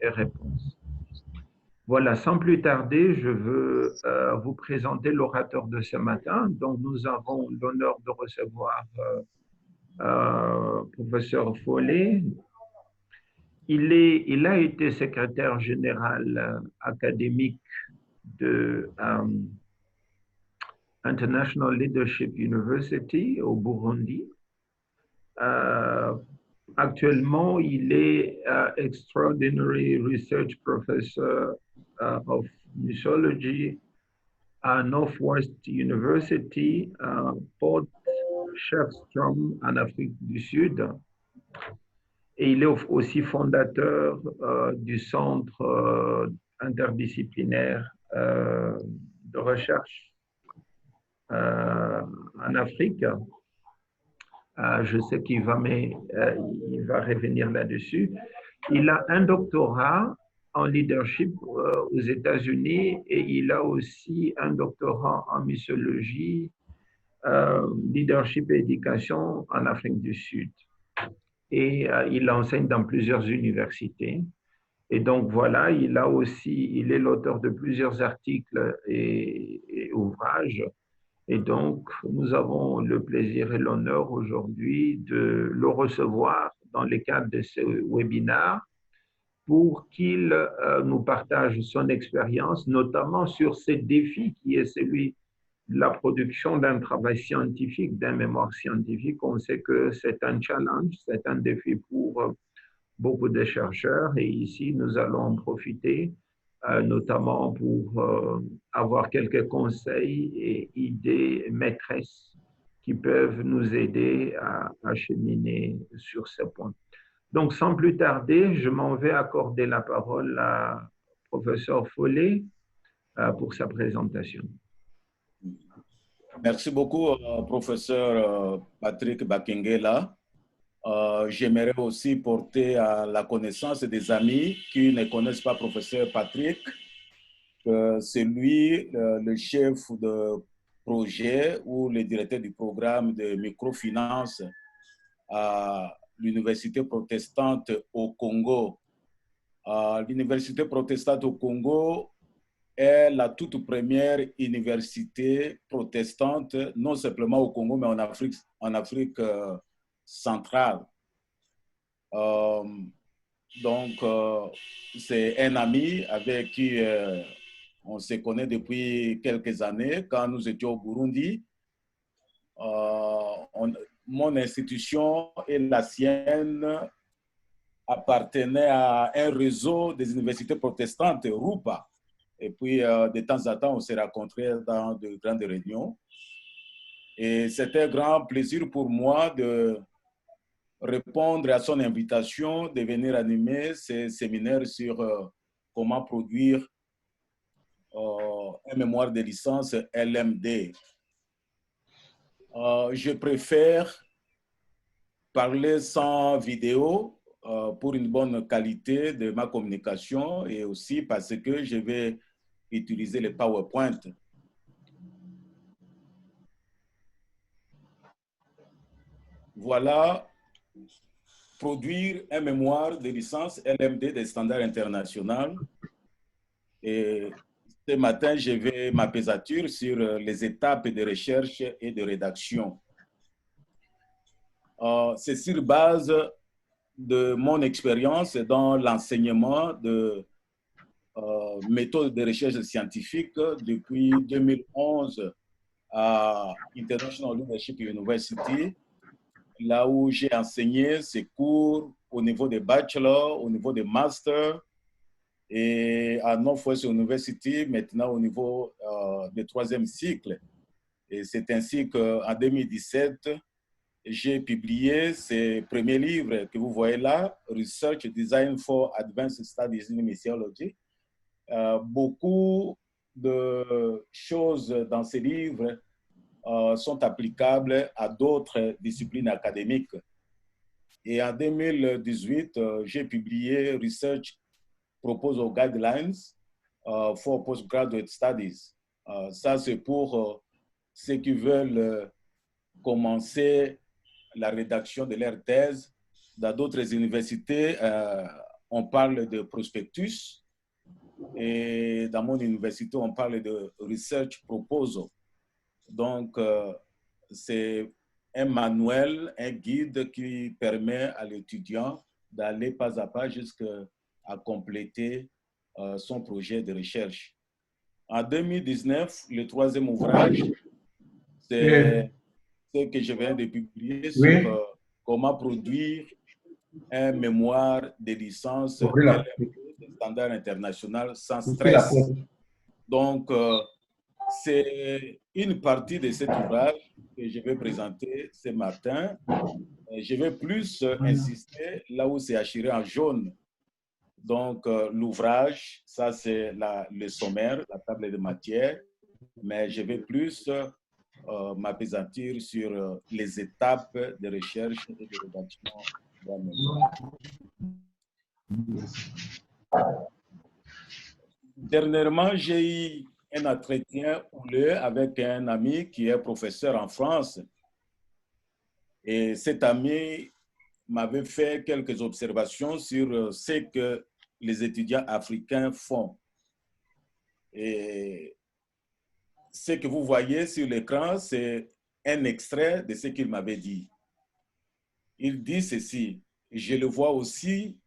et réponses. Voilà, sans plus tarder, je veux vous présenter l'orateur de ce matin. Donc, nous avons l'honneur de recevoir professeur Follet. Il a été secrétaire général académique de International Leadership University au Burundi. Euh, Actuellement, il est Extraordinary Research Professor of Museology à Northwest University, Port Shefstrom en Afrique du Sud. Et il est aussi fondateur du Centre interdisciplinaire de recherche en Afrique. Je sais qu'il va, il va revenir là-dessus. Il a un doctorat en leadership aux États-Unis et il a aussi un doctorat en muséologie, leadership et éducation en Afrique du Sud. Et il enseigne dans plusieurs universités. Et donc voilà, il est l'auteur de plusieurs articles et ouvrages. Et donc, nous avons le plaisir et l'honneur aujourd'hui de le recevoir dans le cadre de ce webinaire pour qu'il nous partage son expérience, notamment sur ce défi qui est celui de la production d'un travail scientifique, d'un mémoire scientifique. On sait que c'est un challenge, c'est un défi pour beaucoup de chercheurs et ici, nous allons en profiter notamment pour avoir quelques conseils et idées maîtresses qui peuvent nous aider à cheminer sur ce point. Donc, sans plus tarder, je m'en vais accorder la parole à professeur Follet pour sa présentation. Merci beaucoup, professeur Patrick Bakengela. J'aimerais aussi porter à la connaissance des amis qui ne connaissent pas professeur Patrick. C'est lui le chef de projet ou le directeur du programme de microfinance à l'Université protestante au Congo. L'Université protestante au Congo est la toute première université protestante, non simplement au Congo, mais en Afrique centrale. Donc, c'est un ami avec qui on se connaît depuis quelques années. Quand nous étions au Burundi, mon institution et la sienne appartenaient à un réseau des universités protestantes, RUPA. Et puis, de temps en temps, on s'est rencontrés dans de grandes réunions. Et c'était un grand plaisir pour moi de répondre à son invitation de venir animer ces séminaires sur comment produire un mémoire de licence LMD. Je préfère parler sans vidéo pour une bonne qualité de ma communication et aussi parce que je vais utiliser le PowerPoint. Voilà, produire un mémoire de licence LMD des standards internationaux. Et ce matin, je vais m'apaisature sur les étapes de recherche et de rédaction. C'est sur base de mon expérience dans l'enseignement de méthodes de recherche scientifique depuis 2011 à International Leadership University, là où j'ai enseigné ces cours au niveau des bachelors, au niveau des masters, et à Northwest University, maintenant au niveau du 3e cycle. Et c'est ainsi qu'en 2017, j'ai publié ces premiers livres que vous voyez là, Research Design for Advanced Studies in Missiology. Beaucoup de choses dans ces livres sont applicables à d'autres disciplines académiques. Et en 2018, j'ai publié Research Proposal Guidelines for Postgraduate Studies. Ça, c'est pour ceux qui veulent commencer la rédaction de leur thèse dans d'autres universités on parle de prospectus et dans mon université, on parle de research proposal. Donc, c'est un manuel, un guide qui permet à l'étudiant d'aller pas à pas jusqu'à compléter son projet de recherche. En 2019, le troisième ouvrage, c'est ce que je viens de publier sur comment produire un mémoire de licence de standard international sans stress. Donc, c'est une partie de cet ouvrage que je vais présenter ce matin. Je vais plus insister là où c'est achiré en jaune. Donc, l'ouvrage, ça c'est le sommaire, la table de matière, mais je vais plus m'appesantir sur les étapes de recherche et de rédaction d'un mémoire. Dernièrement, j'ai eu un entretien houleux avec un ami qui est professeur en France. Et cet ami m'avait fait quelques observations sur ce que les étudiants africains font. Et ce que vous voyez sur l'écran, c'est un extrait de ce qu'il m'avait dit. Il dit ceci: je le vois aussi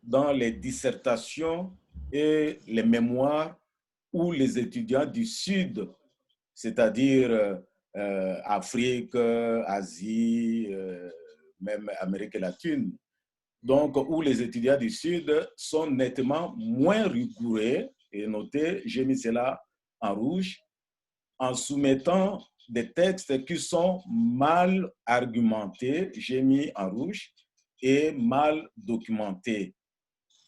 dans les dissertations et les mémoires où les étudiants du Sud, c'est-à-dire Afrique, Asie, même Amérique latine, donc où les étudiants du Sud sont nettement moins rigoureux, et notez, j'ai mis cela en rouge, en soumettant des textes qui sont mal argumentés, j'ai mis en rouge, et mal documentés.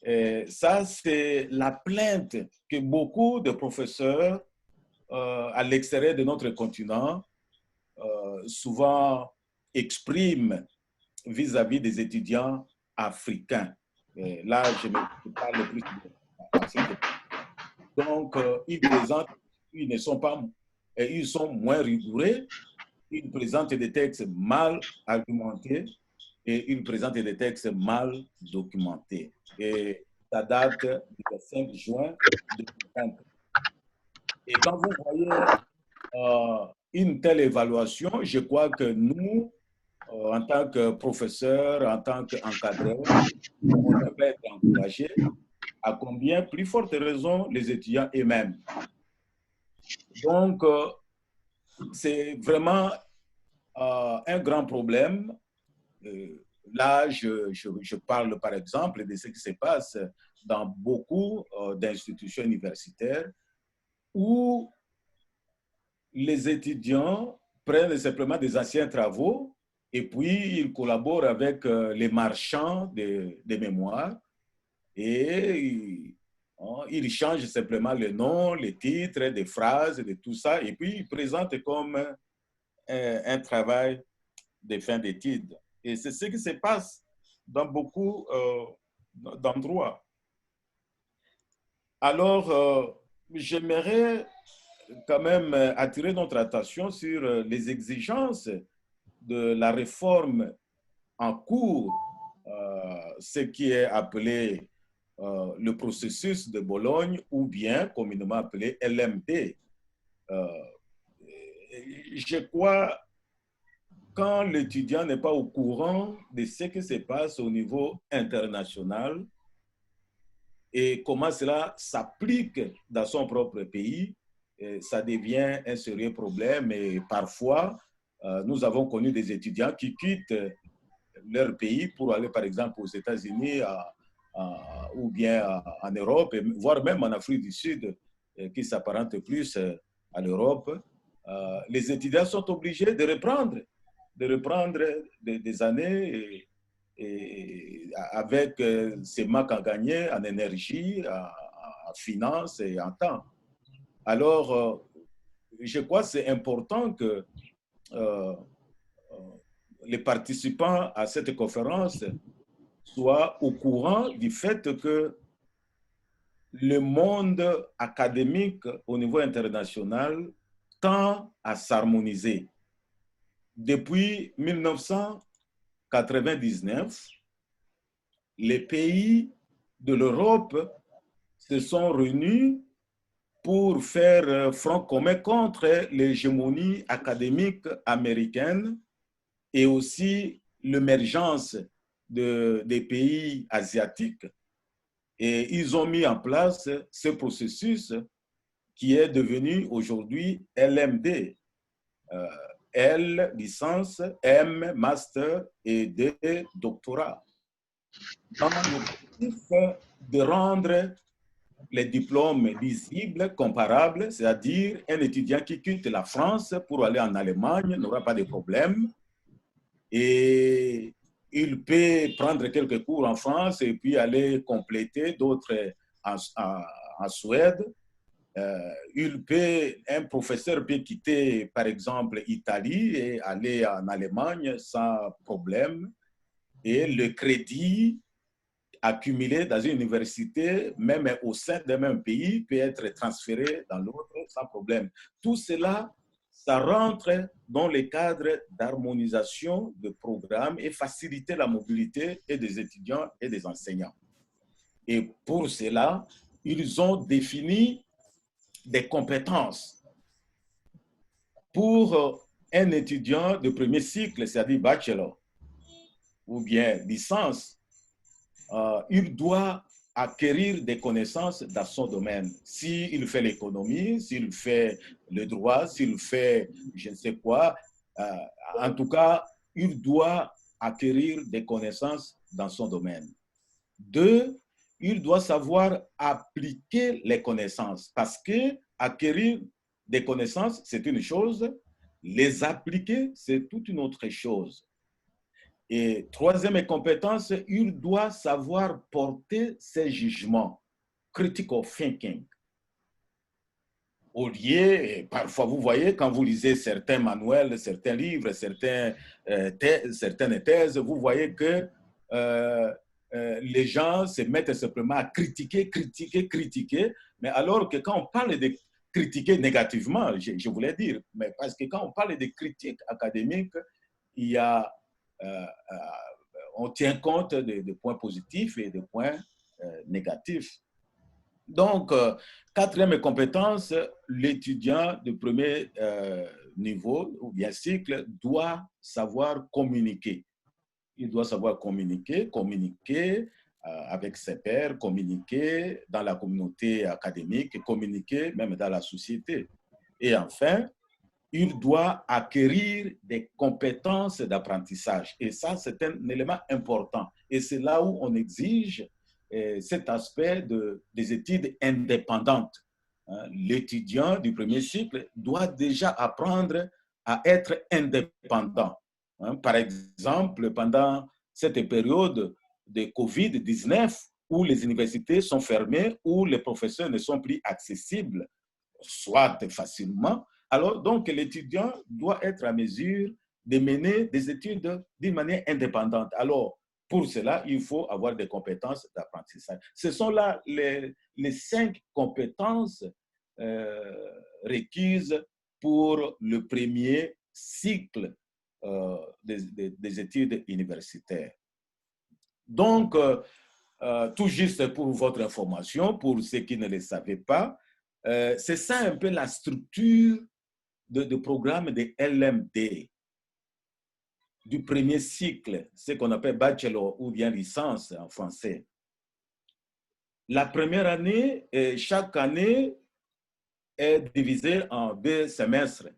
Et ça, c'est la plainte que beaucoup de professeurs à l'extérieur de notre continent souvent expriment vis-à-vis des étudiants africains. Et là, je parle plus d'Afrique. Donc, ils présentent, ils sont moins rigoureux, ils présentent des textes mal argumentés et ils présentent des textes mal documentés. Et ça date du 5 juin 2020. Et quand vous voyez une telle évaluation, je crois que nous, en tant que professeurs, en tant qu'encadreurs, on devrait être encouragés, à combien plus forte raison les étudiants eux-mêmes. Donc, c'est vraiment un grand problème. Là, je parle par exemple de ce qui se passe dans beaucoup d'institutions universitaires où les étudiants prennent simplement des anciens travaux et puis ils collaborent avec les marchands des mémoires et ils changent simplement le nom, les titres, des phrases, de tout ça, et puis ils présentent comme un travail de fin d'études. Et c'est ce qui se passe dans beaucoup d'endroits. Alors, j'aimerais quand même attirer notre attention sur les exigences de la réforme en cours, ce qui est appelé le processus de Bologne ou bien communément appelé LMD. Je crois quand l'étudiant n'est pas au courant de ce qui se passe au niveau international et comment cela s'applique dans son propre pays, ça devient un sérieux problème. Et parfois, nous avons connu des étudiants qui quittent leur pays pour aller, par exemple, aux États-Unis ou bien en Europe, voire même en Afrique du Sud, qui s'apparente plus à l'Europe. Les étudiants sont obligés de reprendre des années et avec ces manques à gagner en énergie, en finance et en temps. Alors, je crois que c'est important que les participants à cette conférence soient au courant du fait que le monde académique au niveau international tend à s'harmoniser. Depuis 1999, les pays de l'Europe se sont réunis pour faire front commun contre l'hégémonie académique américaine et aussi l'émergence des pays asiatiques. Et ils ont mis en place ce processus qui est devenu aujourd'hui LMD. L, licence, M, master et D, doctorat. Dans l'objectif de rendre les diplômes lisibles, comparables, c'est-à-dire un étudiant qui quitte la France pour aller en Allemagne n'aura pas de problème et il peut prendre quelques cours en France et puis aller compléter d'autres en Suède. Un professeur peut quitter, par exemple, l'Italie et aller en Allemagne sans problème. Et le crédit accumulé dans une université, même au sein d'un même pays, peut être transféré dans l'autre sans problème. Tout cela, ça rentre dans les cadres d'harmonisation de programmes et faciliter la mobilité et des étudiants et des enseignants. Et pour cela, ils ont défini des compétences pour un étudiant de premier cycle, c'est-à-dire bachelor ou bien licence. Il doit acquérir des connaissances dans son domaine. S'il fait l'économie, s'il fait le droit, s'il fait je ne sais quoi, en tout cas, il doit acquérir des connaissances dans son domaine. 2, il doit savoir appliquer les connaissances parce que acquérir des connaissances, c'est une chose, les appliquer, c'est toute une autre chose. Et troisième compétence, il doit savoir porter ses jugements, critical thinking. Au lieu, parfois vous voyez, quand vous lisez certains manuels, certains livres, certaines thèses, vous voyez que les gens se mettent simplement à critiquer, mais alors que quand on parle de critiquer négativement, je voulais dire, mais parce que quand on parle de critiques académiques, il y a, on tient compte de points positifs et de points négatifs. Donc, quatrième compétence, l'étudiant de premier niveau ou bien cycle doit savoir communiquer. Il doit savoir communiquer avec ses pairs, communiquer dans la communauté académique, communiquer même dans la société. Et enfin, il doit acquérir des compétences d'apprentissage. Et ça, c'est un élément important. Et c'est là où on exige cet aspect des études indépendantes. L'étudiant du premier cycle doit déjà apprendre à être indépendant. Par exemple, pendant cette période de COVID-19, où les universités sont fermées, où les professeurs ne sont plus accessibles, soit facilement, alors donc l'étudiant doit être à mesure de mener des études d'une manière indépendante. Alors, pour cela, il faut avoir des compétences d'apprentissage. Ce sont là les 5 compétences requises pour le premier cycle des études universitaires. Donc, tout juste pour votre information, pour ceux qui ne le savaient pas, c'est ça un peu la structure de programme de LMD, du premier cycle, ce qu'on appelle bachelor ou bien licence en français. La première année, chaque année est divisée en 2 semestres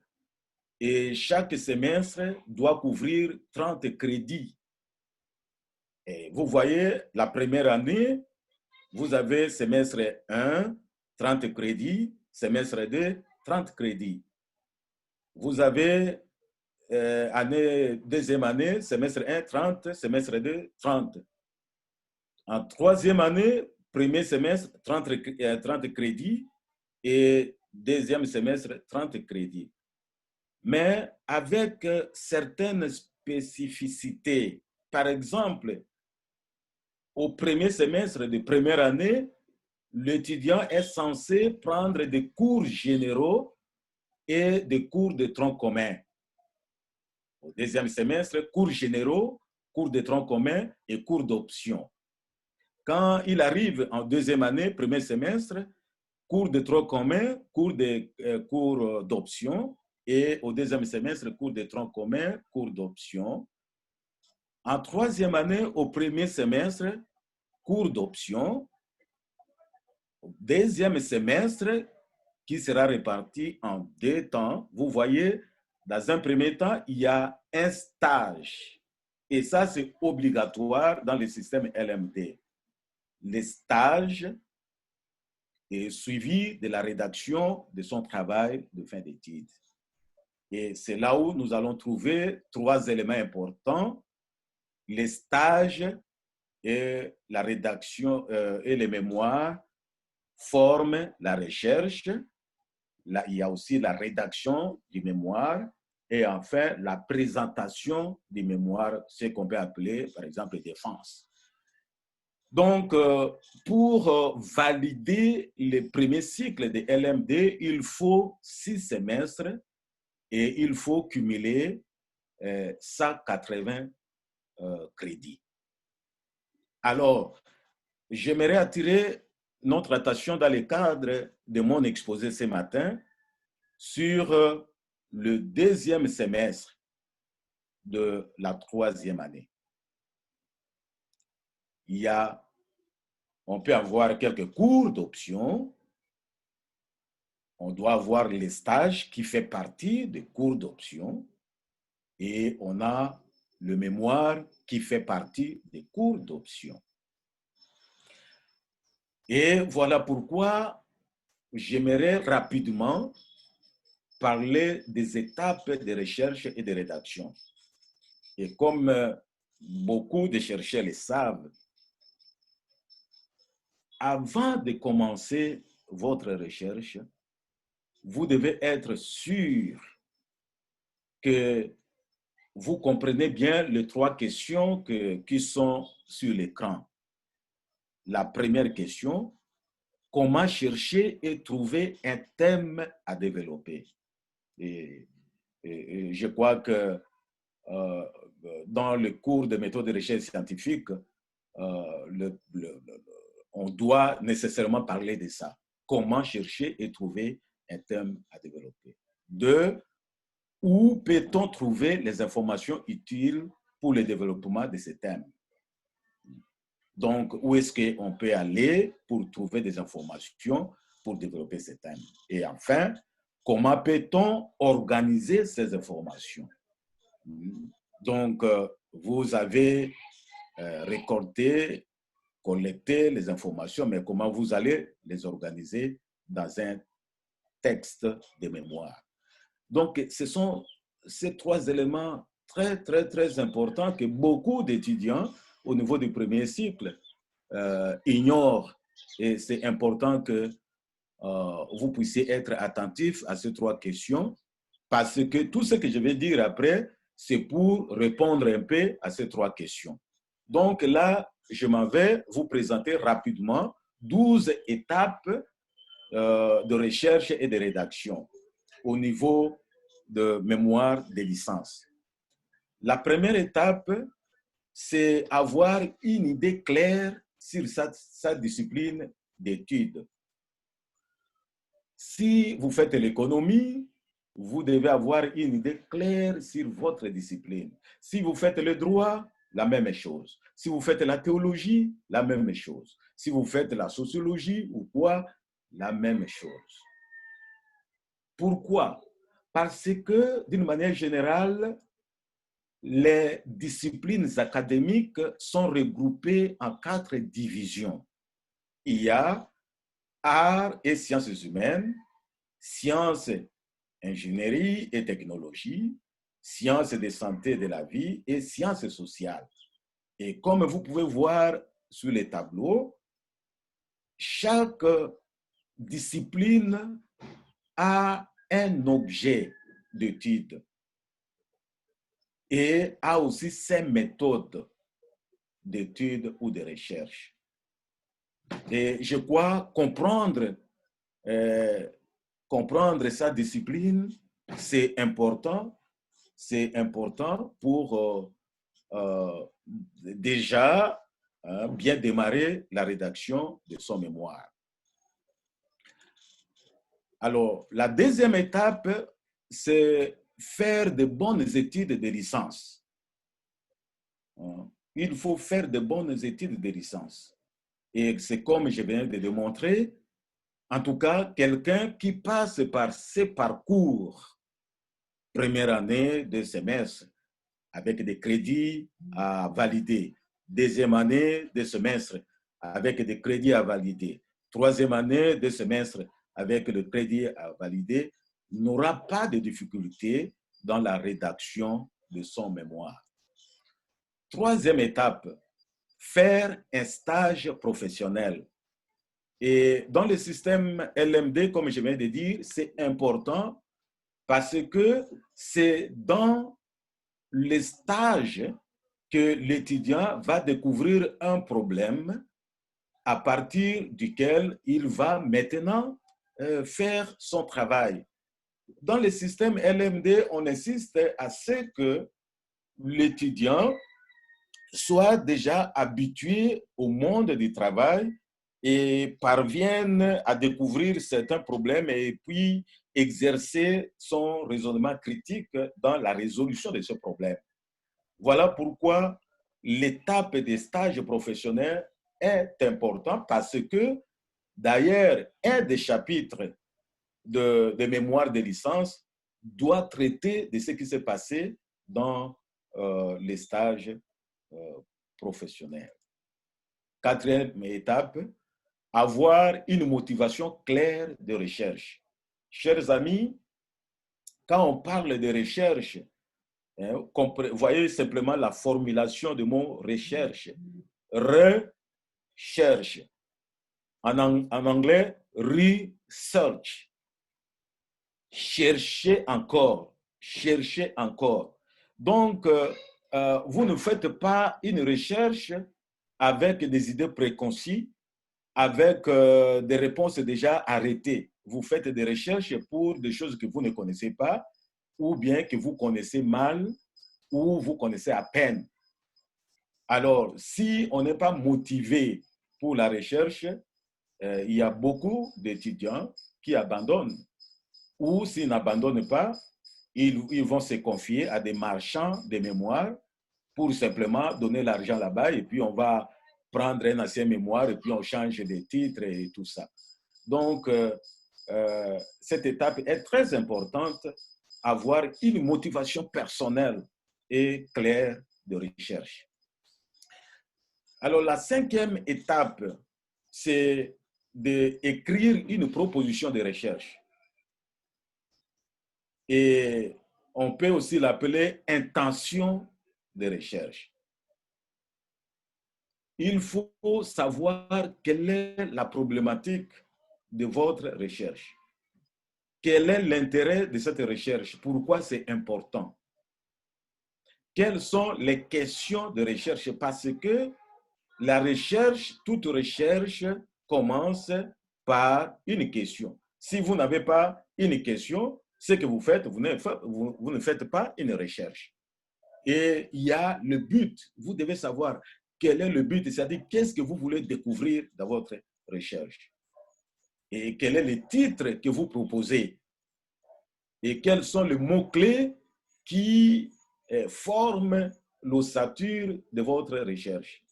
et chaque semestre doit couvrir 30 crédits. Et vous voyez, la première année, vous avez semestre 1, 30 crédits, semestre 2, 30 crédits. Vous avez deuxième année, semestre 1, 30, semestre 2, 30. En troisième année, premier semestre, 30 crédits et deuxième semestre, 30 crédits. Mais avec certaines spécificités. Par exemple, au premier semestre de première année, l'étudiant est censé prendre des cours généraux et des cours de tronc commun. Au deuxième semestre, cours généraux, cours de tronc commun et cours d'option. quand il arrive en deuxième année, premier semestre, cours de tronc commun, cours d'option, et au deuxième semestre, cours de tronc commun, cours d'option. En troisième année, au premier semestre, cours d'option. Deuxième semestre, qui sera réparti en 2 temps. Vous voyez, dans un premier temps, il y a un stage. Et ça, c'est obligatoire dans le système LMD. Le stage est suivi de la rédaction de son travail de fin d'études. Et c'est là où nous allons trouver 3 éléments importants: les stages et la rédaction et les mémoires forment la recherche. Là, il y a aussi la rédaction du mémoire et enfin la présentation du mémoire, ce qu'on peut appeler par exemple défense. Donc, pour valider le premier cycle de LMD, il faut 6 semestres et il faut cumuler 180 crédits. Alors, j'aimerais attirer notre attention dans le cadre de mon exposé ce matin sur le deuxième semestre de la 3e année. On peut avoir quelques cours d'option. On doit avoir les stages qui fait partie des cours d'option. Et on a le mémoire qui fait partie des cours d'option. Et voilà pourquoi j'aimerais rapidement parler des étapes de recherche et de rédaction. Et comme beaucoup de chercheurs le savent, avant de commencer votre recherche, vous devez être sûr que vous comprenez bien les 3 questions qui sont sur l'écran. La première question: comment chercher et trouver un thème à développer? Et je crois que dans le cours de méthode de recherche scientifique, on doit nécessairement parler de ça. Comment chercher et trouver un thème à développer. 2, où peut-on trouver les informations utiles pour le développement de ces thèmes? Donc, où est-ce qu'on peut aller pour trouver des informations pour développer ces thèmes? Et enfin, comment peut-on organiser ces informations? Donc, vous avez récolté, collecté les informations, mais comment vous allez les organiser dans un texte de mémoire? Donc, ce sont ces 3 éléments très, très, très importants que beaucoup d'étudiants au niveau du premier cycle ignorent. Et c'est important que vous puissiez être attentif à ces 3 questions, parce que tout ce que je vais dire après, c'est pour répondre un peu à ces 3 questions. Donc là, je m'en vais vous présenter rapidement 12 étapes de recherche et de rédaction au niveau de mémoire de licence. La première étape, c'est avoir une idée claire sur sa discipline d'études. Si vous faites l'économie, vous devez avoir une idée claire sur votre discipline. Si vous faites le droit, la même chose. Si vous faites la théologie, la même chose. Si vous faites la sociologie ou quoi, la même chose. Pourquoi? Parce que, d'une manière générale, les disciplines académiques sont regroupées en 4 divisions. Il y a arts et sciences humaines, sciences, ingénierie et technologie, sciences de santé et de la vie et sciences sociales. Et comme vous pouvez voir sur les tableaux, chaque discipline a un objet d'étude et a aussi ses méthodes d'étude ou de recherche. Et je crois comprendre sa discipline, c'est important pour déjà bien démarrer la rédaction de son mémoire. Alors, la deuxième étape, c'est faire de bonnes études de licence. Il faut faire de bonnes études de licence. Et c'est comme je viens de démontrer, en tout cas, quelqu'un qui passe par ces parcours, première année de semestre, avec des crédits à valider, deuxième année de semestre, avec des crédits à valider, troisième année de semestre, avec le crédit à valider, n'aura pas de difficulté dans la rédaction de son mémoire. Troisième étape, faire un stage professionnel. Et dans le système LMD, comme je viens de dire, c'est important parce que c'est dans les stages que l'étudiant va découvrir un problème à partir duquel il va maintenant faire son travail. Dans le système LMD, on insiste à ce que l'étudiant soit déjà habitué au monde du travail et parvienne à découvrir certains problèmes et puis exercer son raisonnement critique dans la résolution de ce problème. Voilà pourquoi l'étape des stages professionnels est importante parce que, d'ailleurs, un des chapitres de mémoire de licence doit traiter de ce qui s'est passé dans les stages professionnels. Quatrième étape, avoir une motivation claire de recherche. Chers amis, quand on parle de recherche, voyez simplement la formulation du mot recherche. Recherche. En anglais, research. Cherchez encore. Cherchez encore. Donc, vous ne faites pas une recherche avec des idées préconçues, avec des réponses déjà arrêtées. Vous faites des recherches pour des choses que vous ne connaissez pas ou bien que vous connaissez mal ou vous connaissez à peine. Alors, si on n'est pas motivé pour la recherche, il y a beaucoup d'étudiants qui abandonnent. Ou s'ils n'abandonnent pas, ils vont se confier à des marchands de mémoire pour simplement donner l'argent là-bas et puis on va prendre un ancien mémoire et puis on change des titres et tout ça. Donc, cette étape est très importante, avoir une motivation personnelle et claire de recherche. Alors, la cinquième étape, c'est d'écrire une proposition de recherche. Et on peut aussi l'appeler intention de recherche. Il faut savoir quelle est la problématique de votre recherche. Quel est l'intérêt de cette recherche? Pourquoi c'est important? Quelles sont les questions de recherche? Parce que la recherche, toute recherche commence par une question. Si vous n'avez pas une question, ce que vous faites, vous ne faites pas une recherche. Et il y a le but. Vous devez savoir quel est le but, c'est-à-dire qu'est-ce que vous voulez découvrir dans votre recherche. Et quel est le titre que vous proposez. Et quels sont les mots-clés qui forment l'ossature de votre recherche.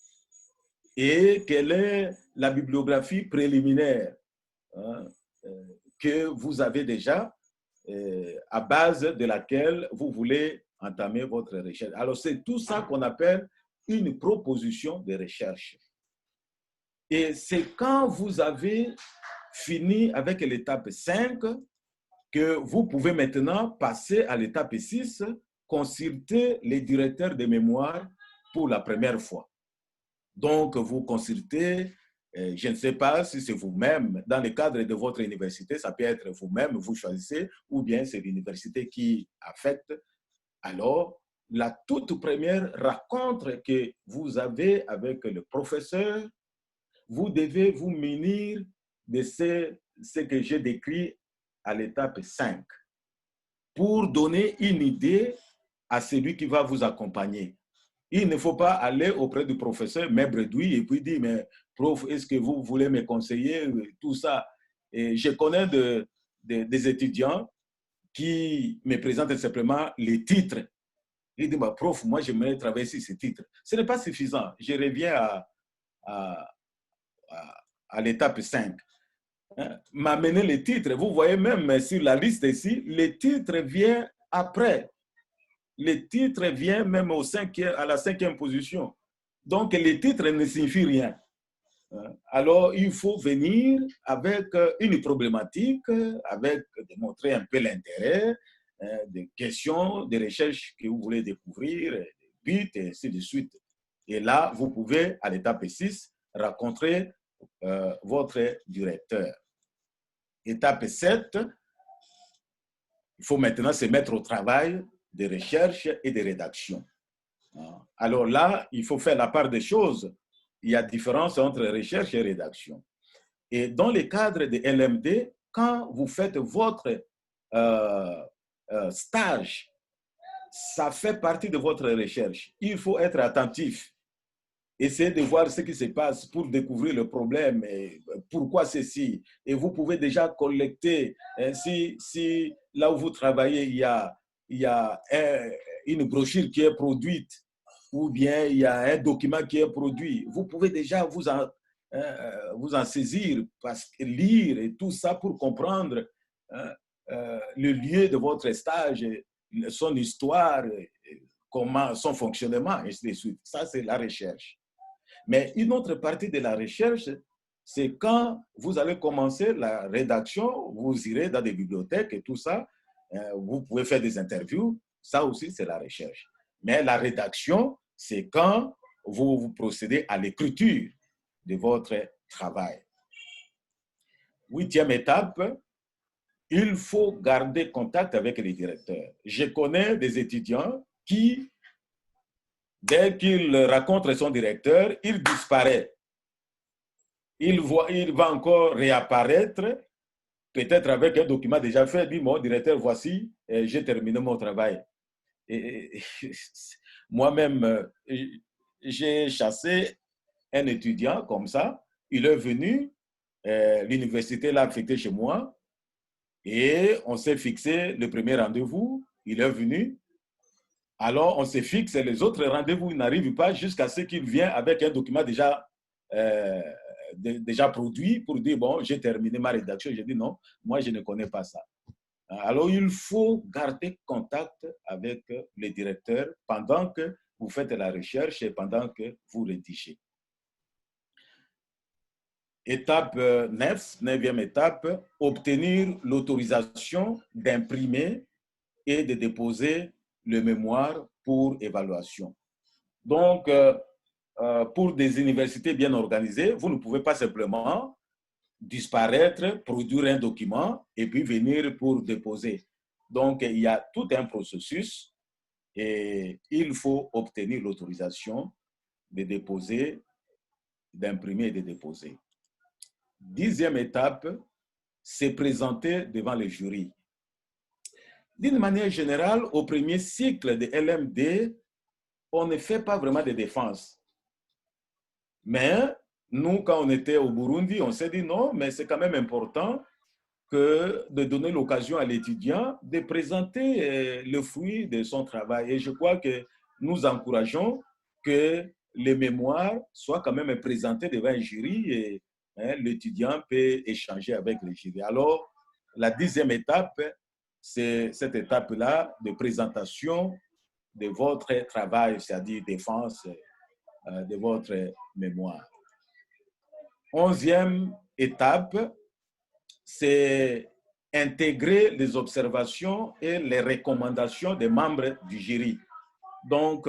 Et quelle est la bibliographie préliminaire que vous avez déjà à base de laquelle vous voulez entamer votre recherche. Alors, c'est tout ça qu'on appelle une proposition de recherche. Et c'est quand vous avez fini avec l'étape 5 que vous pouvez maintenant passer à l'étape 6, consulter les directeurs de mémoire pour la première fois. Donc, vous consultez, je ne sais pas si c'est vous-même, dans le cadre de votre université, ça peut être vous-même, vous choisissez, ou bien c'est l'université qui affecte. Alors, la toute première rencontre que vous avez avec le professeur, vous devez vous munir de ce que j'ai décrit à l'étape 5 pour donner une idée à celui qui va vous accompagner. Il ne faut pas aller auprès du professeur Mebredoui et puis dire, mais prof, est-ce que vous voulez me conseiller, tout ça. Et je connais des étudiants qui me présentent simplement les titres. Ils disent, bah, prof, moi j'aimerais travailler sur ces titres. Ce n'est pas suffisant. Je reviens à, à l'étape 5. M'amener les titres. Vous voyez même sur la liste ici, les titres viennent après. Les titres viennent même à la 5e position. Donc, les titres ne signifient rien. Alors, il faut venir avec une problématique, avec démontrer un peu l'intérêt, des questions, des recherches que vous voulez découvrir, des buts, et ainsi de suite. Et là, vous pouvez, à l'étape 6, rencontrer votre directeur. Étape 7, il faut maintenant se mettre au travail de recherche et de rédaction. Alors là, il faut faire la part des choses. Il y a différence entre recherche et rédaction. Et dans le cadre de LMD, quand vous faites votre stage, ça fait partie de votre recherche. Il faut être attentif. Essayez de voir ce qui se passe pour découvrir le problème et pourquoi ceci. Et vous pouvez déjà collecter, si là où vous travaillez, il y a une brochure qui est produite ou bien il y a un document qui est produit, vous pouvez déjà vous en saisir, lire et tout ça pour comprendre le lieu de votre stage, son histoire, comment, son fonctionnement, et ainsi de suite. Ça, c'est la recherche. Mais une autre partie de la recherche, c'est quand vous allez commencer la rédaction, vous irez dans des bibliothèques et tout ça, vous pouvez faire des interviews, ça aussi c'est la recherche. Mais la rédaction, c'est quand vous procédez à l'écriture de votre travail. 8e étape, il faut garder contact avec les directeurs. Je connais des étudiants qui, dès qu'il rencontre son directeur, il disparaît. Il va encore réapparaître, peut-être avec un document déjà fait, dit, mon directeur, voici, j'ai terminé mon travail. Moi-même, j'ai chassé un étudiant comme ça. Il est venu, l'université l'a affecté chez moi et on s'est fixé le premier rendez-vous. Il est venu. Alors, on se fixe les autres rendez-vous n'arrivent pas jusqu'à ce qu'il vienne avec un document déjà produit pour dire, bon, j'ai terminé ma rédaction. J'ai dit, non, moi, je ne connais pas ça. Alors, il faut garder contact avec les directeurs pendant que vous faites la recherche et pendant que vous rédigez. Étape 9, 9e étape, obtenir l'autorisation d'imprimer et de déposer le mémoire pour évaluation. Donc, pour des universités bien organisées, vous ne pouvez pas simplement disparaître, produire un document et puis venir pour déposer. Donc, il y a tout un processus et il faut obtenir l'autorisation de déposer, d'imprimer et de déposer. 10e étape, c'est présenter devant le jury. D'une manière générale, au premier cycle de LMD, on ne fait pas vraiment de défense. Mais nous, quand on était au Burundi, on s'est dit non, mais c'est quand même important de donner l'occasion à l'étudiant de présenter le fruit de son travail. Et je crois que nous encourageons que les mémoires soient quand même présentés devant un jury et l'étudiant peut échanger avec le jury. Alors, la 10e étape, c'est cette étape-là de présentation de votre travail, c'est-à-dire défense de votre mémoire. 11e étape, c'est intégrer les observations et les recommandations des membres du jury. Donc,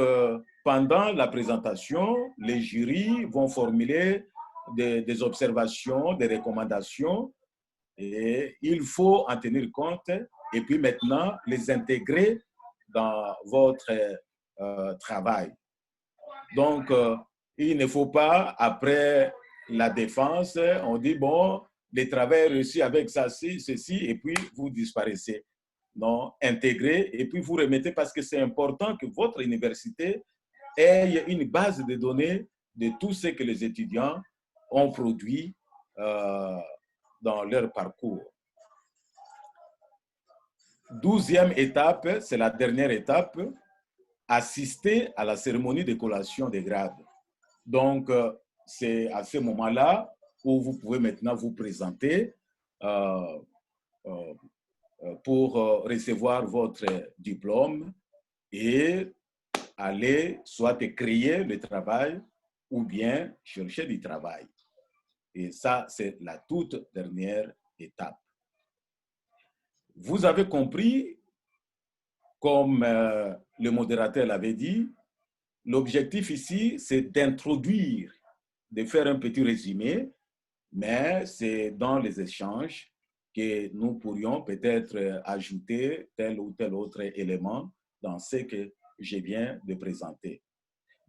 pendant la présentation, les jurys vont formuler des observations, des recommandations, et il faut en tenir compte et puis maintenant les intégrer dans votre travail. Donc, il ne faut pas, après la défense, on dit, bon, les travail reçus avec ça, ceci, et puis vous disparaissez. Non, intégrez, et puis vous remettez parce que c'est important que votre université ait une base de données de tout ce que les étudiants ont produit dans leur parcours. 12e étape, c'est la dernière étape, assister à la cérémonie de collation des grades. Donc, c'est à ce moment-là où vous pouvez maintenant vous présenter pour recevoir votre diplôme et aller soit créer le travail ou bien chercher du travail. Et ça, c'est la toute dernière étape. Vous avez compris, comme le modérateur l'avait dit, l'objectif ici, c'est d'introduire, de faire un petit résumé, mais c'est dans les échanges que nous pourrions peut-être ajouter tel ou tel autre élément dans ce que je viens de présenter.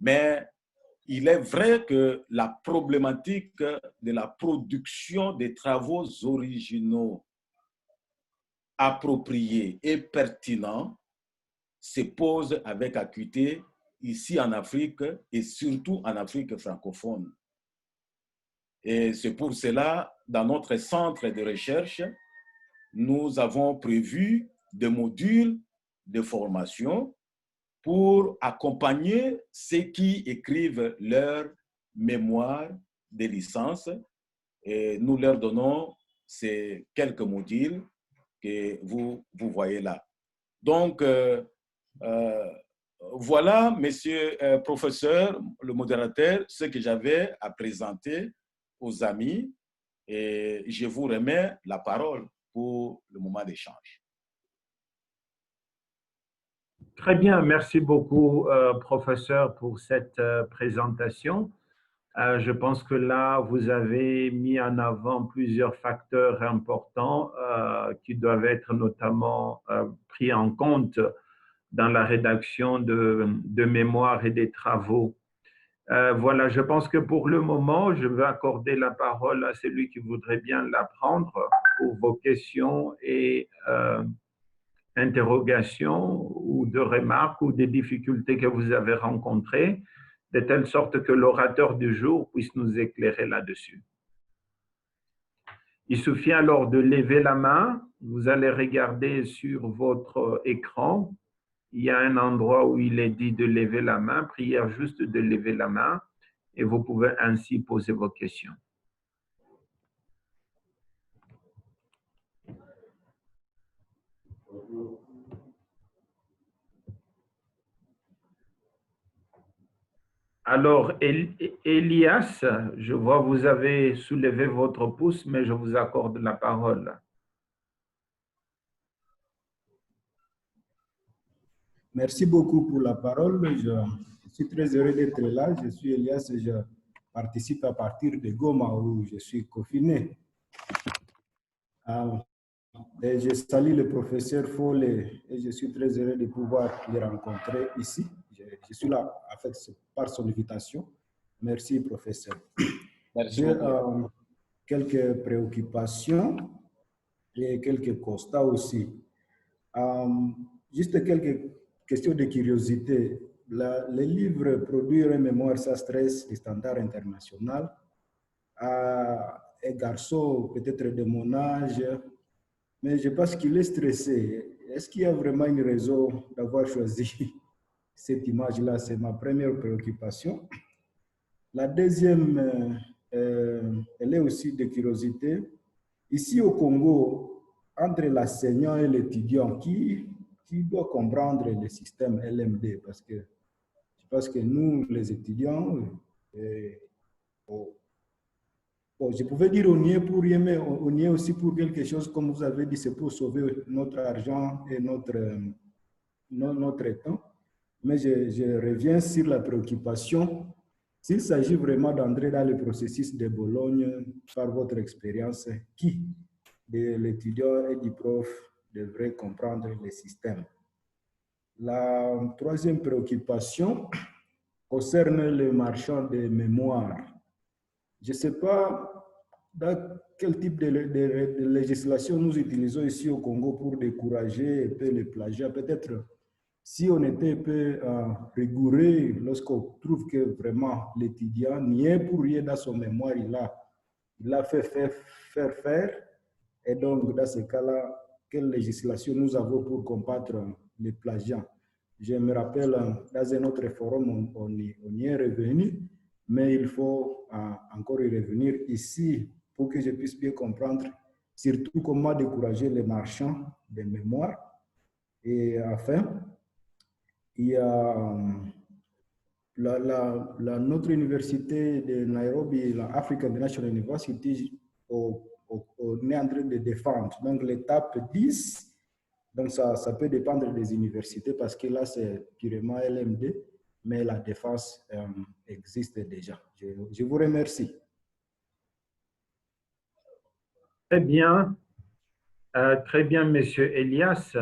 Mais il est vrai que la problématique de la production des travaux originaux appropriés et pertinents se pose avec acuité ici en Afrique et surtout en Afrique francophone. Et c'est pour cela, dans notre centre de recherche, nous avons prévu des modules de formation pour accompagner ceux qui écrivent leur mémoire de licence. Et nous leur donnons ces quelques modules que vous voyez là. Donc, voilà, monsieur professeur, le modérateur, ce que j'avais à présenter aux amis, et je vous remets la parole pour le moment d'échange. Très bien, merci beaucoup, professeur, pour cette présentation. Je pense que là, vous avez mis en avant plusieurs facteurs importants qui doivent être notamment pris en compte dans la rédaction de mémoires et des travaux. Voilà, je pense que pour le moment, je vais accorder la parole à celui qui voudrait bien la prendre pour vos questions et interrogations ou de remarques ou des difficultés que vous avez rencontrées, de telle sorte que l'orateur du jour puisse nous éclairer là-dessus. Il suffit alors de lever la main. Vous allez regarder sur votre écran. Il y a un endroit où il est dit de lever la main. Prière juste de lever la main et vous pouvez ainsi poser vos questions. Alors, Elias, je vois vous avez soulevé votre pouce, mais je vous accorde la parole. Merci beaucoup pour la parole. Je suis très heureux d'être là. Je suis Elias et je participe à partir de Goma où je suis confiné. Et je salue le professeur Foll et je suis très heureux de pouvoir le rencontrer ici. Je suis là en fait par son invitation. Merci, professeur. J'ai quelques préoccupations et quelques constats aussi. Juste quelques questions de curiosité. Le livre Produire un mémoire sans stress, des standards international, un garçon peut-être de mon âge, mais je pense qu'il est stressé. Est-ce qu'il y a vraiment une raison d'avoir choisi cette image-là? C'est ma première préoccupation. La deuxième, elle est aussi de curiosité. Ici au Congo, entre l'enseignant et l'étudiant, qui doit comprendre le système LMD? Parce que je pense que nous, les étudiants, bon, je pouvais dire on y est pour rien, mais on y est aussi pour quelque chose, comme vous avez dit, c'est pour sauver notre argent et notre temps. Mais je reviens sur la préoccupation. S'il s'agit vraiment d'entrer dans le processus de Bologne, par votre expérience, qui de l'étudiant et du prof devrait comprendre le système? La troisième préoccupation concerne le marchand de mémoire. Je ne sais pas dans quel type de législation nous utilisons ici au Congo pour décourager un peu le plagiat. Peut-être si on était un peu rigoureux lorsqu'on trouve que vraiment l'étudiant n'y est pour rien dans son mémoire, il a fait faire. Et donc, dans ce cas-là, quelle législation nous avons pour combattre les plagiats? Je me rappelle, dans un autre forum, on y est revenu, mais il faut encore y revenir ici pour que je puisse bien comprendre, surtout comment décourager les marchands de mémoire. Et enfin, il y a notre université de Nairobi, la African National University, on est en train de défendre. Donc, l'étape 10, donc ça peut dépendre des universités parce que là, c'est purement LMD, mais la défense existe déjà. Je vous remercie. Très bien, Monsieur Elias.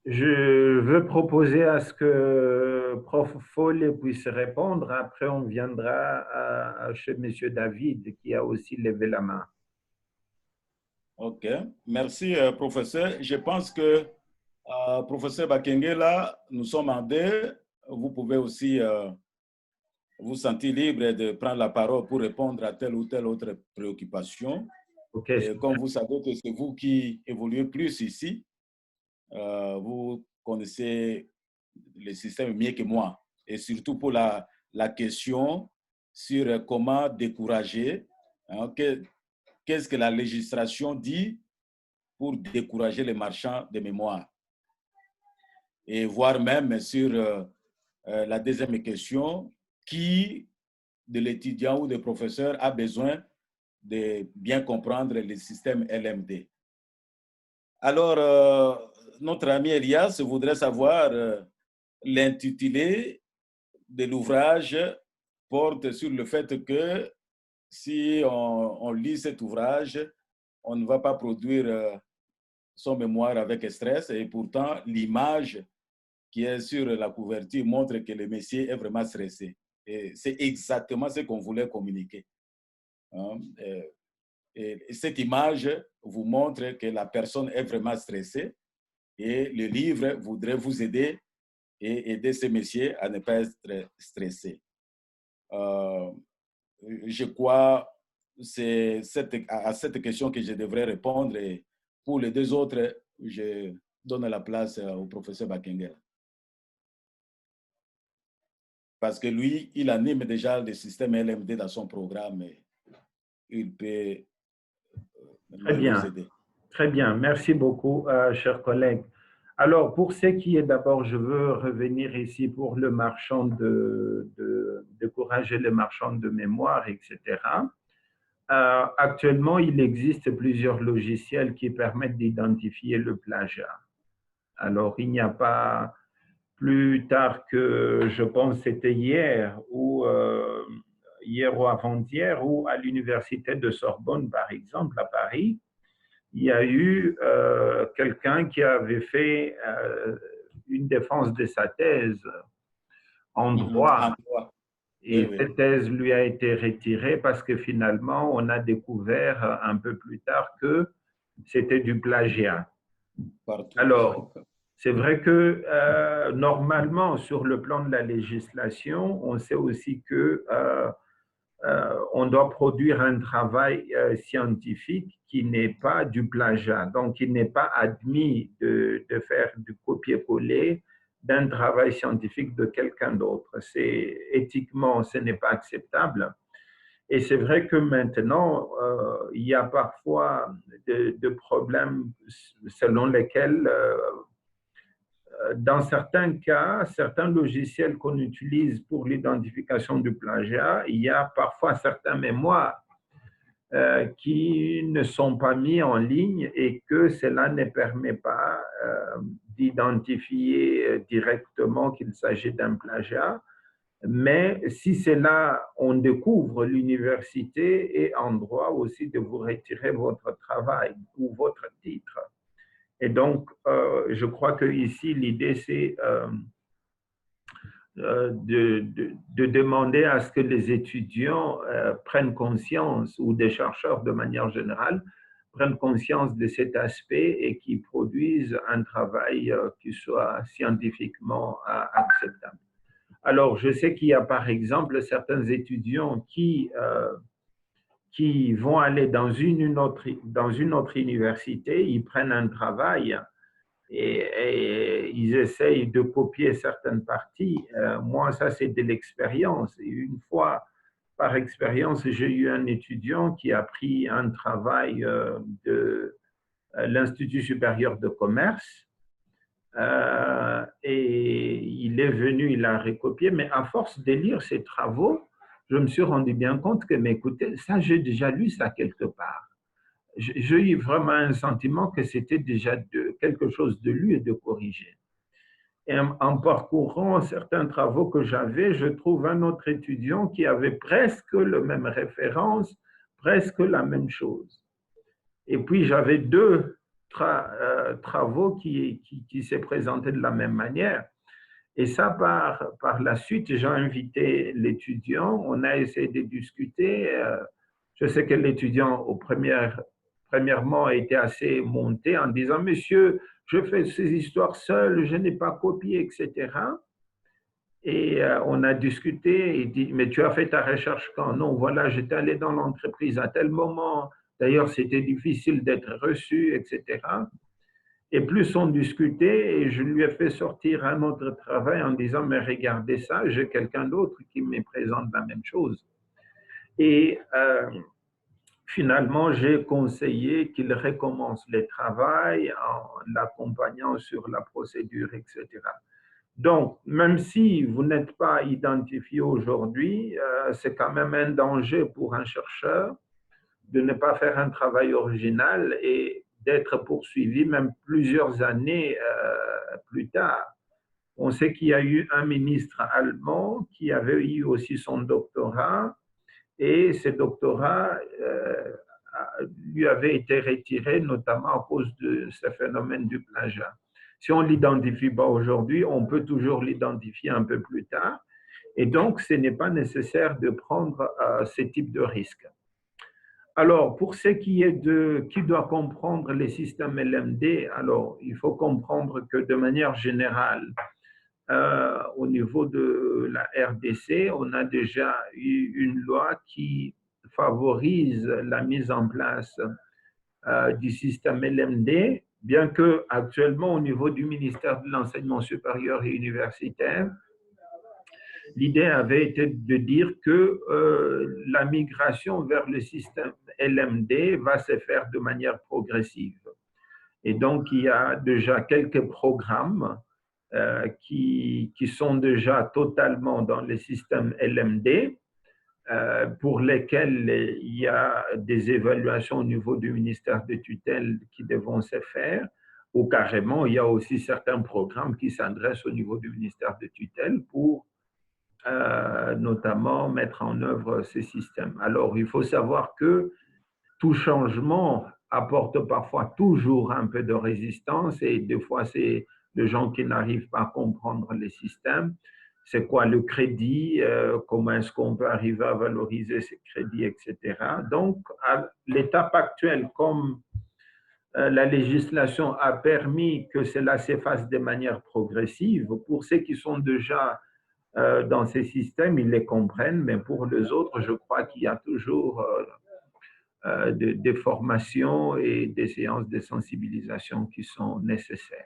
Je veux proposer à ce que Prof. Follet puisse répondre. Après, on viendra chez Monsieur David, qui a aussi levé la main. OK. Merci, professeur. Je pense que, professeur Bakenge, là, nous sommes en deux. Vous pouvez aussi vous sentir libre de prendre la parole pour répondre à telle ou telle autre préoccupation. Okay. Et comme vous savez que c'est vous qui évoluez plus ici, vous connaissez le système mieux que moi. Et surtout pour la question sur comment décourager, hein, qu'est-ce que la législation dit pour décourager les marchands de mémoire. Et voire même sur la deuxième question, qui de l'étudiant ou des professeurs a besoin de bien comprendre le système LMD. Alors, notre ami Elias voudrait savoir l'intitulé de l'ouvrage porte sur le fait que si on lit cet ouvrage, on ne va pas produire son mémoire avec stress et pourtant l'image qui est sur la couverture montre que le monsieur est vraiment stressé. Et c'est exactement ce qu'on voulait communiquer. Et cette image vous montre que la personne est vraiment stressée et le livre voudrait vous aider et aider ces messieurs à ne pas être stressés. Je crois que c'est à cette question que je devrais répondre et pour les deux autres, je donne la place au professeur Bakenge. Parce que lui, il anime déjà le système LMD dans son programme et il peut nous aider. Très bien, merci beaucoup, chers collègues. Alors, pour ce qui est d'abord, je veux revenir ici pour le marchand de décourager les marchands de mémoire, etc. Actuellement, il existe plusieurs logiciels qui permettent d'identifier le plagiat. Alors, il n'y a pas plus tard que, je pense, c'était hier ou avant-hier, ou à l'université de Sorbonne, par exemple, à Paris, il y a eu quelqu'un qui avait fait une défense de sa thèse en droit. Et cette thèse lui a été retirée parce que finalement, on a découvert un peu plus tard que c'était du plagiat. Alors, c'est vrai que normalement, sur le plan de la législation, on sait aussi que on doit produire un travail scientifique qui n'est pas du plagiat. Donc, il n'est pas admis de faire du copier-coller d'un travail scientifique de quelqu'un d'autre. Éthiquement, ce n'est pas acceptable. Et c'est vrai que maintenant, il y a parfois de problèmes selon lesquels, dans certains cas, certains logiciels qu'on utilise pour l'identification du plagiat, il y a parfois certains mémoires qui ne sont pas mis en ligne et que cela ne permet pas d'identifier directement qu'il s'agit d'un plagiat. Mais si c'est là, on découvre, l'université est en droit aussi de vous retirer votre travail ou votre titre. Et donc, je crois que ici, l'idée, c'est de demander à ce que les étudiants prennent conscience, ou des chercheurs de manière générale, prennent conscience de cet aspect et qui produisent un travail qui soit scientifiquement acceptable. Alors, je sais qu'il y a par exemple certains étudiants qui vont aller dans une autre université, ils prennent un travail et ils essayent de copier certaines parties. Moi, ça, c'est de l'expérience. Et une fois, par expérience, j'ai eu un étudiant qui a pris un travail de l'Institut supérieur de commerce et il est venu, il a recopié, mais à force de lire ses travaux, je me suis rendu bien compte que, mais écoutez, ça, j'ai déjà lu ça quelque part. J'ai eu vraiment un sentiment que c'était déjà quelque chose de lu et de corrigé. Et en parcourant certains travaux que j'avais, je trouve un autre étudiant qui avait presque la même référence, presque la même chose. Et puis, j'avais deux travaux qui s'est présenté de la même manière. Et ça, par la suite, j'ai invité l'étudiant, on a essayé de discuter. Je sais que l'étudiant, premièrement, a été assez monté en disant, monsieur, je fais ces histoires seul, je n'ai pas copié, etc. Et on a discuté, il dit, mais tu as fait ta recherche quand? Non, voilà, j'étais allé dans l'entreprise à tel moment, d'ailleurs, c'était difficile d'être reçu, etc. Et plus on discutait, et je lui ai fait sortir un autre travail en disant, mais regardez ça, j'ai quelqu'un d'autre qui me présente la même chose. Et finalement, j'ai conseillé qu'il recommence le travail en l'accompagnant sur la procédure, etc. Donc, même si vous n'êtes pas identifié aujourd'hui, c'est quand même un danger pour un chercheur de ne pas faire un travail original et d'être poursuivi même plusieurs années plus tard. On sait qu'il y a eu un ministre allemand qui avait eu aussi son doctorat et ce doctorat lui avait été retiré notamment à cause de ce phénomène du plagiat. Si on ne l'identifie pas aujourd'hui, on peut toujours l'identifier un peu plus tard. Et donc, ce n'est pas nécessaire de prendre ce type de risque. Alors, pour ce qui est de qui doit comprendre les systèmes LMD, alors il faut comprendre que de manière générale, au niveau de la RDC, on a déjà eu une loi qui favorise la mise en place du système LMD, bien que actuellement au niveau du ministère de l'Enseignement supérieur et universitaire, l'idée avait été de dire que la migration vers le système LMD va se faire de manière progressive. Et donc, il y a déjà quelques programmes qui sont déjà totalement dans le système LMD, pour lesquels il y a des évaluations au niveau du ministère de tutelle qui devront se faire, ou carrément, il y a aussi certains programmes qui s'adressent au niveau du ministère de tutelle pour notamment mettre en œuvre ces systèmes. Alors, il faut savoir que tout changement apporte parfois toujours un peu de résistance et des fois, c'est les gens qui n'arrivent pas à comprendre les systèmes. C'est quoi le crédit? Comment est-ce qu'on peut arriver à valoriser ces crédits, etc. Donc, à l'étape actuelle, comme la législation a permis que cela s'efface de manière progressive, pour ceux qui sont déjà dans ces systèmes, ils les comprennent, mais pour les autres, je crois qu'il y a toujours des formations et des séances de sensibilisation qui sont nécessaires.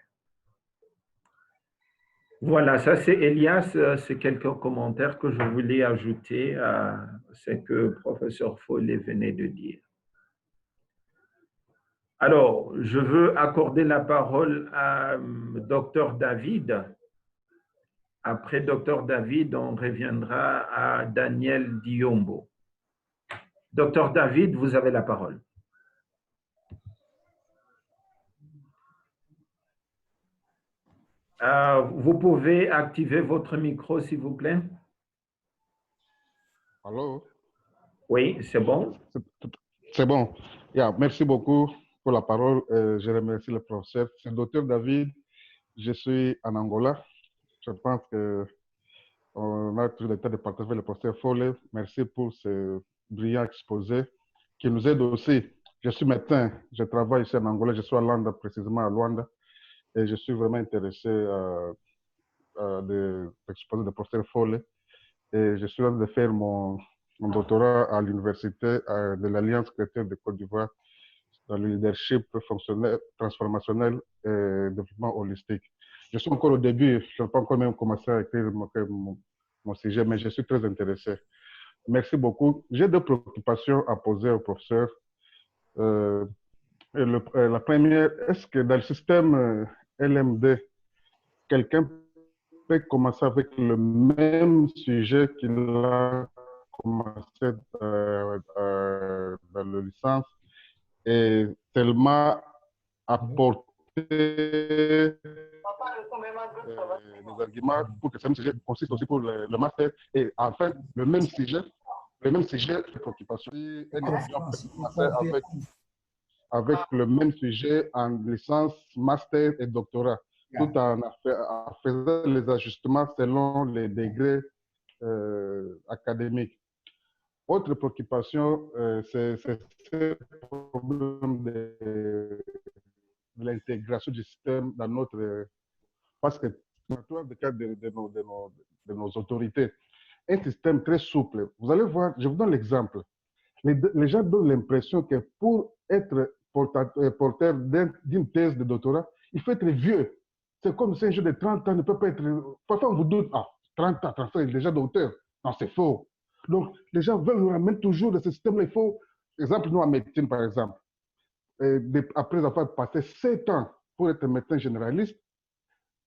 Voilà, ça c'est Elias, c'est quelques commentaires que je voulais ajouter à ce que le professeur Follet venait de dire. Alors, je veux accorder la parole à Dr David. Après Dr David, on reviendra à Daniel Diombo. Dr David, vous avez la parole. Vous pouvez activer votre micro, s'il vous plaît. Allô? Oui, c'est bon. C'est bon. Yeah, merci beaucoup pour la parole. Je remercie le professeur. C'est le docteur David. Je suis en Angola. Je pense qu'on a toujours le temps de partager avec le professeur Follet. Merci pour ce brillant exposé qui nous aide aussi. Je suis médecin, je travaille ici en Angola, je suis à Luanda, précisément à Luanda, et je suis vraiment intéressé de l'exposé de professeur Foley. Et je suis en train de faire mon doctorat à l'université de l'Alliance chrétienne de Côte d'Ivoire dans le leadership fonctionnel, transformationnel et développement holistique. Je suis encore au début, je n'ai pas encore même commencé à écrire mon sujet, mais je suis très intéressé. Merci beaucoup. J'ai deux préoccupations à poser au professeur. La première, est-ce que dans le système LMD, quelqu'un peut commencer avec le même sujet qu'il a commencé dans le licence et tellement apporter des arguments pour que ce même sujet consiste aussi pour le master et enfin le même sujet de préoccupation. Avec le même sujet en licence, master et doctorat, tout en faisant les ajustements selon les degrés académiques. Autre préoccupation, c'est le problème de l'intégration du système dans notre... Parce que dans le cadre de nos autorités, un système très souple. Vous allez voir, je vous donne l'exemple. Les gens donnent l'impression que pour être porteur d'une thèse de doctorat, il faut être vieux. C'est comme si un jeune de 30 ans ne peut pas être... Parfois, on vous doute, 30 ans, 30 ans, il est déjà docteur. Non, c'est faux. Donc, les gens veulent nous ramener toujours de ce système-là. Il faut, exemple, nous en médecine, par exemple, après avoir passé 7 ans pour être médecin généraliste,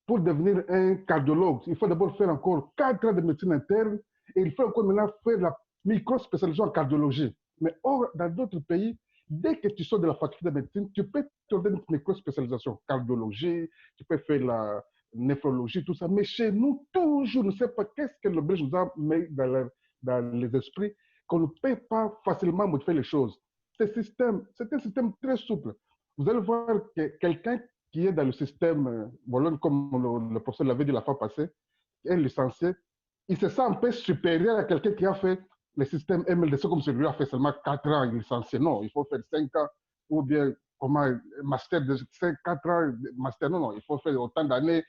pour devenir un cardiologue, il faut d'abord faire encore 4 ans de médecine interne et il faut encore maintenant faire la micro-spécialisation en cardiologie. Mais or, dans d'autres pays, dès que tu sors de la faculté de médecine, tu peux te donner une micro-spécialisation, cardiologie, tu peux faire la néphrologie, tout ça. Mais chez nous, toujours, je ne sais pas qu'est-ce que le Belge nous a mis dans les esprits, qu'on ne peut pas facilement modifier les choses. C'est un système très souple. Vous allez voir que quelqu'un qui est dans le système Bologne, comme le professeur l'avait dit la fois passée, un licencié, il se sent un peu supérieur à quelqu'un qui a fait le système MLDC comme celui-là a fait seulement 4 ans, il est licencié. Non, il faut faire 5 ans ou bien comment, master de 4 ans, master, non, il faut faire autant d'années.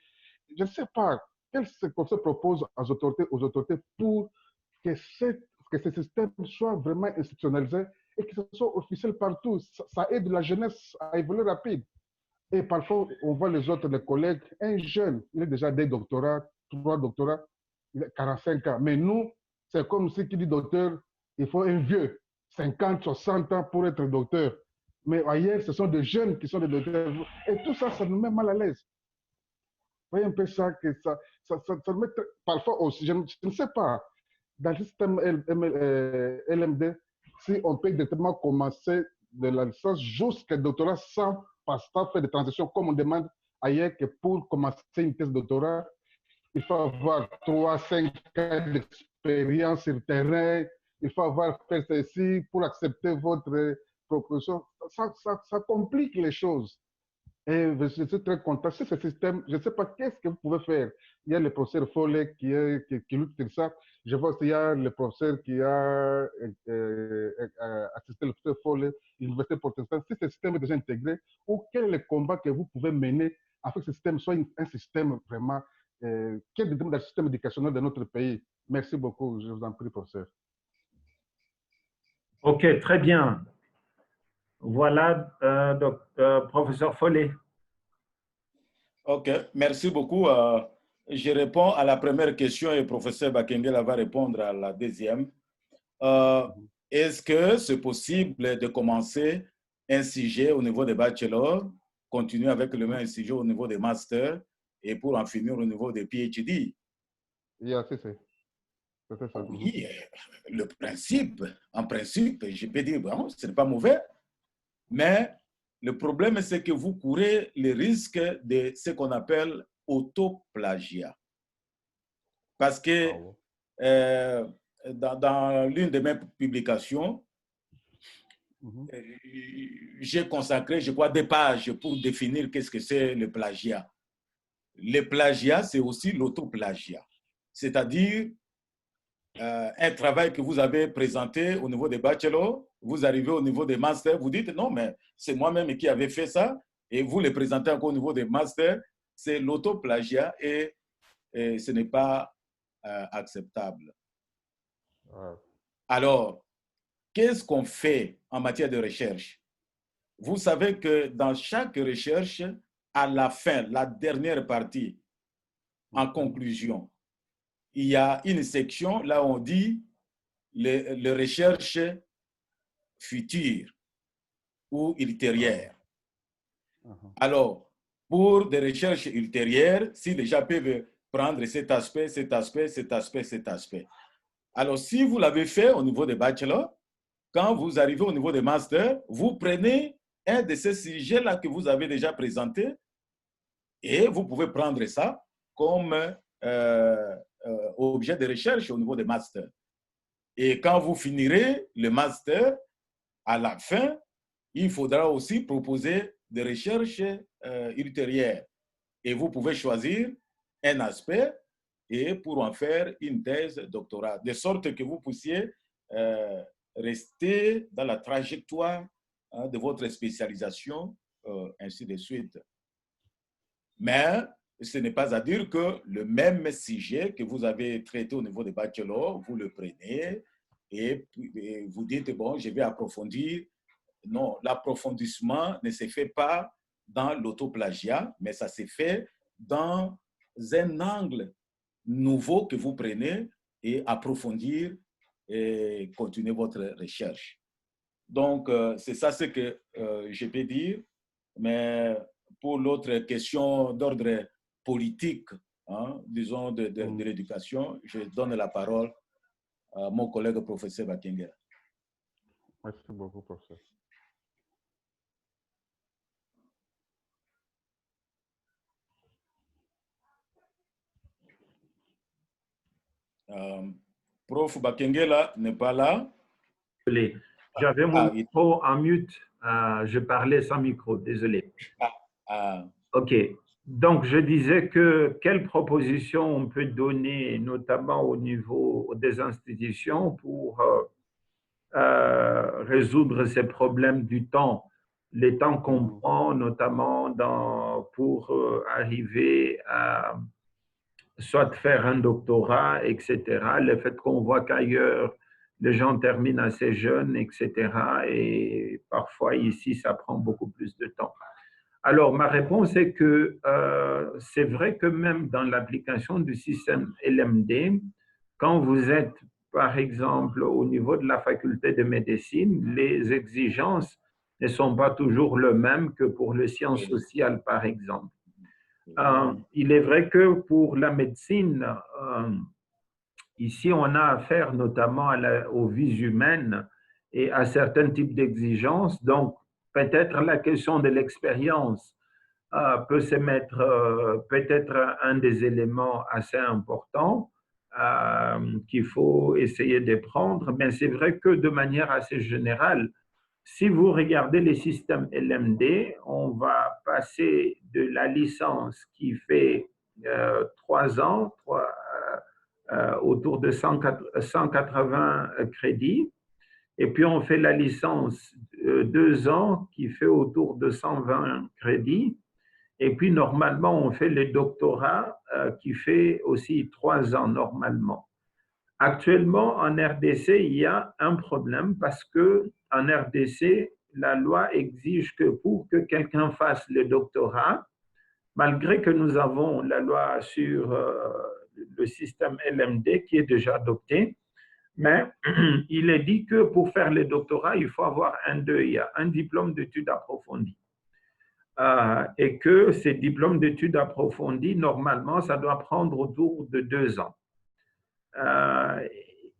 Je ne sais pas quel conseil propose aux autorités pour que ce système soit vraiment institutionnalisé et que ce soit officiel partout. Ça aide la jeunesse à évoluer rapide. Et parfois, on voit les autres, les collègues, un jeune, il a déjà des doctorats, 3 doctorats, il a 45 ans. Mais nous, c'est comme si qui dit docteur, il faut un vieux, 50, 60 ans pour être docteur. Mais ailleurs, ce sont des jeunes qui sont des docteurs. Et tout ça, ça nous met mal à l'aise. Vous voyez un peu ça, que ça nous met parfois aussi, je ne sais pas, dans le système LMD, si on peut directement commencer de la licence jusqu'à doctorat sans faire des transitions comme on demande ailleurs, que pour commencer une thèse de doctorat, il faut avoir 3-5 ans d'expérience sur le terrain, il faut avoir fait ceci pour accepter votre proposition. Ça complique les choses. Et je suis très content. Si ce système, je ne sais pas qu'est-ce que vous pouvez faire. Il y a le professeur Foley qui lutte sur ça. Je vois qu'il y a le professeur qui a assisté le professeur Foley, l'Université protestante. Si ce système est déjà intégré, ou quel est le combat que vous pouvez mener afin que ce système soit un système vraiment qui est dans le système éducationnel de notre pays. Merci beaucoup. Je vous en prie, professeur. OK, très bien. Voilà, professeur Foley. OK, merci beaucoup. Je réponds à la première question et le professeur Bakengela va répondre à la deuxième. Est-ce que c'est possible de commencer un sujet au niveau des bachelors, continuer avec le même sujet au niveau des masters et pour en finir au niveau des PhD? Yeah, c'est ça. Oui, le principe, en principe, je peux dire, bon, ce n'est pas mauvais, mais le problème, c'est que vous courez le risque de ce qu'on appelle autoplagiat. Parce que dans l'une de mes publications, j'ai consacré, je crois, 2 pages pour définir qu'est-ce que c'est le plagiat. Le plagiat, c'est aussi l'autoplagiat. C'est-à-dire un travail que vous avez présenté au niveau des bachelors, vous arrivez au niveau des masters, vous dites non, mais c'est moi-même qui avais fait ça, et vous les présentez encore au niveau des masters, c'est l'autoplagiat et ce n'est pas acceptable. Alors, qu'est-ce qu'on fait en matière de recherche? Vous savez que dans chaque recherche, à la fin, la dernière partie, en conclusion, il y a une section, là on dit les recherches futures ou ultérieures. Alors, pour des recherches ultérieures, si les gens peuvent prendre cet aspect, cet aspect, cet aspect, cet aspect. Alors, si vous l'avez fait au niveau des bachelors, quand vous arrivez au niveau des masters, vous prenez un de ces sujets-là que vous avez déjà présenté et vous pouvez prendre ça comme objet de recherche au niveau des masters. Et quand vous finirez le master, à la fin, il faudra aussi proposer des recherches ultérieures. Et vous pouvez choisir un aspect et pour en faire une thèse doctorale, de sorte que vous puissiez rester dans la trajectoire de votre spécialisation, ainsi de suite. Mais ce n'est pas à dire que le même sujet que vous avez traité au niveau des bachelors, vous le prenez et vous dites, bon, je vais approfondir. Non, l'approfondissement ne se fait pas dans l'autoplagiat, mais ça se fait dans un angle nouveau que vous prenez et approfondir et continuer votre recherche. Donc, c'est ça ce que je peux dire. Mais pour l'autre question d'ordre politique, hein, disons de l'éducation, je donne la parole à mon collègue professeur Bakengela. Merci beaucoup, professeur. Prof Bakengela n'est pas là. Désolé. J'avais mon micro en mute. Je parlais sans micro, désolé. OK. Donc, je disais que quelles propositions on peut donner, notamment au niveau des institutions, pour résoudre ces problèmes du temps, les temps qu'on prend, notamment pour arriver à soit faire un doctorat, etc. Le fait qu'on voit qu'ailleurs, les gens terminent assez jeunes, etc. Et parfois, ici, ça prend beaucoup plus de temps. Alors, ma réponse est que c'est vrai que même dans l'application du système LMD, quand vous êtes, par exemple, au niveau de la faculté de médecine, les exigences ne sont pas toujours les mêmes que pour les sciences sociales, par exemple. Il est vrai que pour la médecine, ici, on a affaire notamment aux vies humaines et à certains types d'exigences. Donc, peut-être la question de l'expérience peut se mettre peut-être un des éléments assez importants qu'il faut essayer de prendre. Mais c'est vrai que de manière assez générale, si vous regardez les systèmes LMD, on va passer de la licence qui fait 3 ans, autour de 180 crédits, et puis on fait la licence 2 ans qui fait autour de 120 crédits, et puis normalement on fait le doctorat qui fait aussi 3 ans normalement. Actuellement, en RDC, il y a un problème parce qu'en RDC, la loi exige que pour que quelqu'un fasse le doctorat, malgré que nous avons la loi sur le système LMD qui est déjà adopté, mais il est dit que pour faire le doctorat, il faut avoir un DEA, un diplôme d'études approfondies. Et que ces diplômes d'études approfondies, normalement, ça doit prendre autour de 2 ans.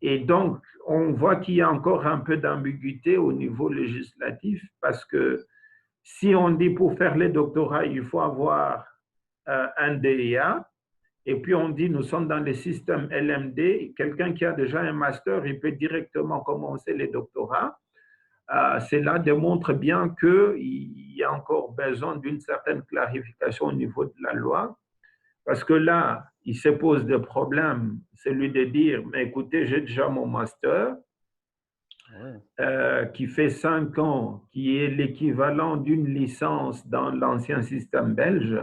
Et donc, on voit qu'il y a encore un peu d'ambiguïté au niveau législatif parce que si on dit pour faire les doctorats, il faut avoir un DEA, et puis on dit nous sommes dans le système LMD, quelqu'un qui a déjà un master, il peut directement commencer les doctorats. Cela démontre bien qu'il y a encore besoin d'une certaine clarification au niveau de la loi. Parce que là, il se pose des problèmes, celui de dire, mais écoutez, j'ai déjà mon master, qui fait 5 ans, qui est l'équivalent d'une licence dans l'ancien système belge.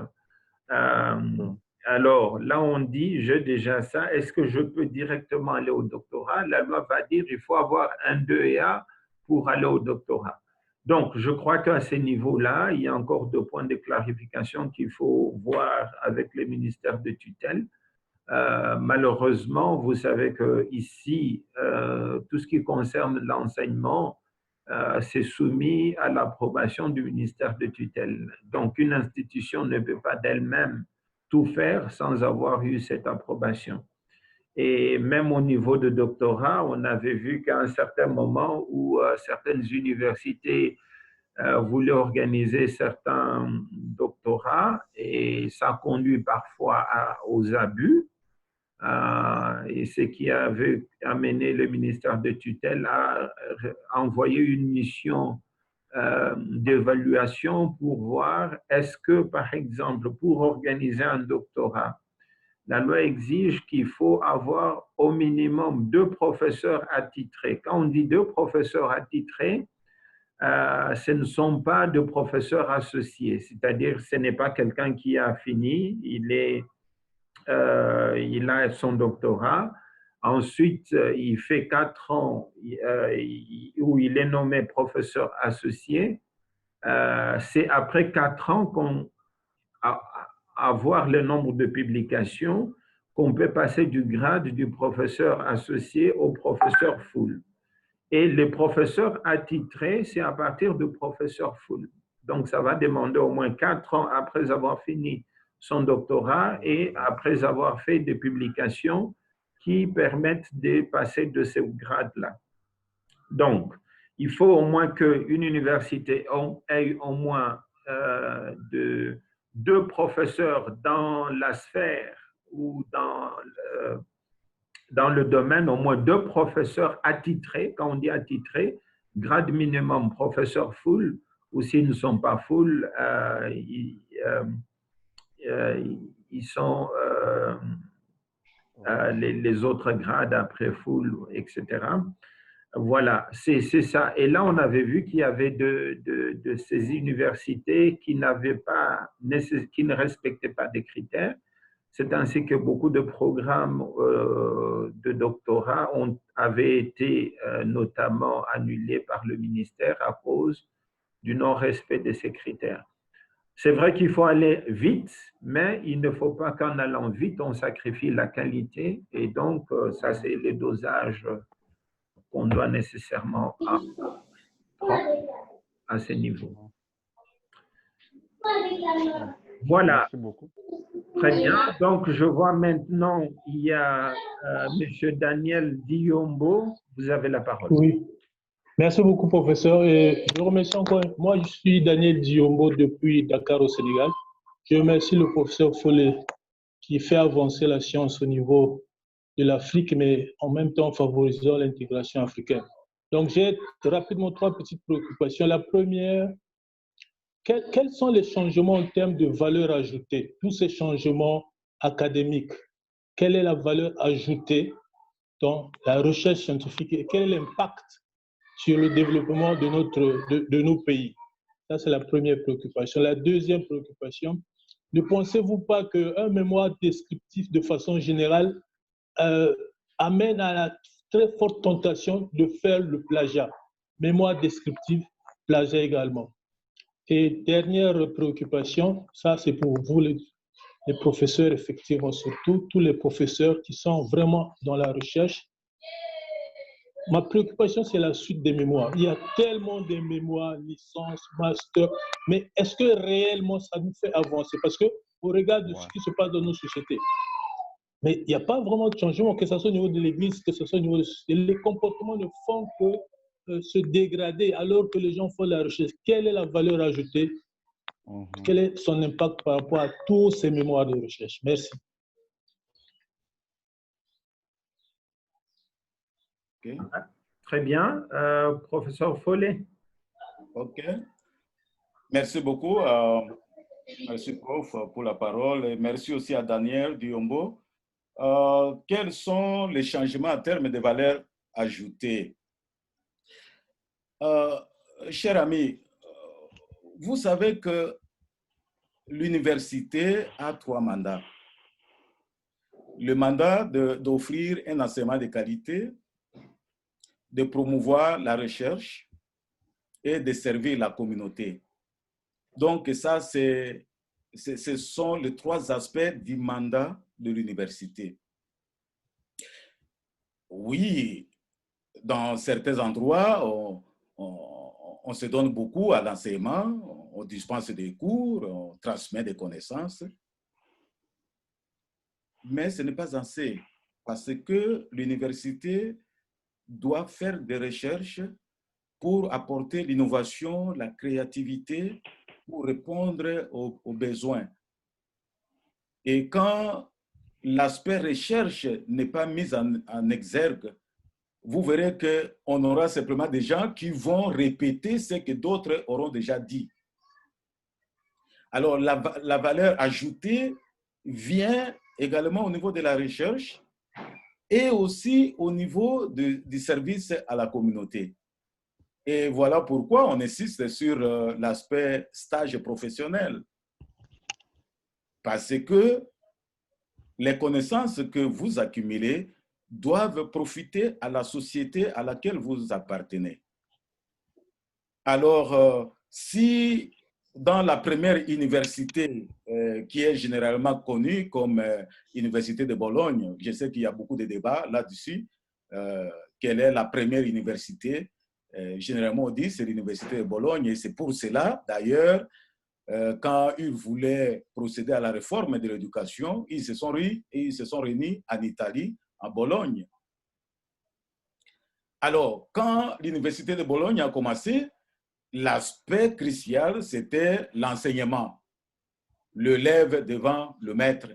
Alors là, on dit, j'ai déjà ça, est-ce que je peux directement aller au doctorat? La loi va dire, il faut avoir un 2A pour aller au doctorat. Donc, je crois qu'à ces niveaux-là, il y a encore 2 points de clarification qu'il faut voir avec les ministères de tutelle. Malheureusement, vous savez qu'ici, tout ce qui concerne l'enseignement, c'est soumis à l'approbation du ministère de tutelle. Donc, une institution ne peut pas d'elle-même tout faire sans avoir eu cette approbation. Et même au niveau de doctorat, on avait vu qu'à un certain moment où certaines universités voulaient organiser certains doctorats et ça conduit parfois aux abus. Et ce qui avait amené le ministère de tutelle à envoyer une mission d'évaluation pour voir est-ce que, par exemple, pour organiser un doctorat, la loi exige qu'il faut avoir au minimum 2 professeurs attitrés. Quand on dit 2 professeurs attitrés, ce ne sont pas 2 professeurs associés, c'est-à-dire ce n'est pas quelqu'un qui a fini, il a son doctorat. Ensuite, il fait 4 ans où il est nommé professeur associé. C'est après 4 ans qu'on avoir le nombre de publications qu'on peut passer du grade du professeur associé au professeur full. Et les professeurs attitrés, c'est à partir du professeur full. Donc, ça va demander au moins 4 ans après avoir fini son doctorat et après avoir fait des publications qui permettent de passer de ce grade-là. Donc, il faut au moins qu'une université ait au moins 2 professeurs dans la sphère ou dans le domaine, au moins 2 professeurs attitrés. Quand on dit attitrés, grade minimum professeur full, ou s'ils ne sont pas full, ils sont les autres grades après full, etc. Voilà, c'est ça. Et là, on avait vu qu'il y avait de ces universités qui ne respectaient pas des critères. C'est ainsi que beaucoup de programmes de doctorat avaient été notamment annulés par le ministère à cause du non-respect de ces critères. C'est vrai qu'il faut aller vite, mais il ne faut pas qu'en allant vite, on sacrifie la qualité. Et donc, ça, c'est le dosage qu'on doit nécessairement prendre à ce niveau. Voilà. Merci beaucoup. Très bien. Donc, je vois maintenant, il y a M. Daniel Diombo. Vous avez la parole. Oui. Merci beaucoup, professeur. Et je remercie encore. Moi, je suis Daniel Diombo depuis Dakar au Sénégal. Je remercie le professeur Follet qui fait avancer la science au niveau de l'Afrique, mais en même temps favorisant l'intégration africaine. Donc, j'ai rapidement 3 petites préoccupations. La première, quels sont les changements en termes de valeur ajoutée, tous ces changements académiques? Quelle est la valeur ajoutée dans la recherche scientifique et quel est l'impact sur le développement de nos pays? Ça, c'est la première préoccupation. La deuxième préoccupation, ne pensez-vous pas qu'un mémoire descriptif de façon générale amène à la très forte tentation de faire le plagiat? Mémoire descriptive, plagiat également. Et dernière préoccupation, ça c'est pour vous les professeurs, effectivement, surtout tous les professeurs qui sont vraiment dans la recherche. Ma préoccupation, c'est la suite des mémoires. Il y a tellement de mémoires, licences, master, mais est-ce que réellement ça nous fait avancer? Parce qu'au regard de ce qui se passe dans nos sociétés, mais il n'y a pas vraiment de changement, que ce soit au niveau de l'Église, que ce soit au niveau de... Les comportements ne font que se dégrader alors que les gens font la recherche. Quelle est la valeur ajoutée? Quel est son impact par rapport à tous ces mémoires de recherche? Merci. Okay. Très bien. Professeur Follet. OK. Merci beaucoup. Merci, prof, pour la parole. Et merci aussi à Daniel Diombo. Quels sont les changements en termes de valeur ajoutée? Cher ami, vous savez que l'université a 3 mandats. Le mandat d'offrir un enseignement de qualité, de promouvoir la recherche et de servir la communauté. Donc ça, ce sont les 3 aspects du mandat de l'université. Oui, dans certains endroits, on se donne beaucoup à l'enseignement, on dispense des cours, on transmet des connaissances. Mais ce n'est pas assez, parce que l'université doit faire des recherches pour apporter l'innovation, la créativité, pour répondre aux besoins. Et quand l'aspect recherche n'est pas mis en exergue, vous verrez qu'on aura simplement des gens qui vont répéter ce que d'autres auront déjà dit. Alors, la valeur ajoutée vient également au niveau de la recherche et aussi au niveau du service à la communauté. Et voilà pourquoi on insiste sur l'aspect stage professionnel. Parce que les connaissances que vous accumulez doivent profiter à la société à laquelle vous appartenez. Alors, si dans la première université qui est généralement connue comme Université de Bologne, je sais qu'il y a beaucoup de débats là-dessus, quelle est la première université? Généralement, on dit c'est l'Université de Bologne, et c'est pour cela, d'ailleurs, quand ils voulaient procéder à la réforme de l'éducation, ils se sont réunis en Italie, à Bologne. Alors, quand l'Université de Bologne a commencé, l'aspect crucial, c'était l'enseignement, l'élève devant le maître.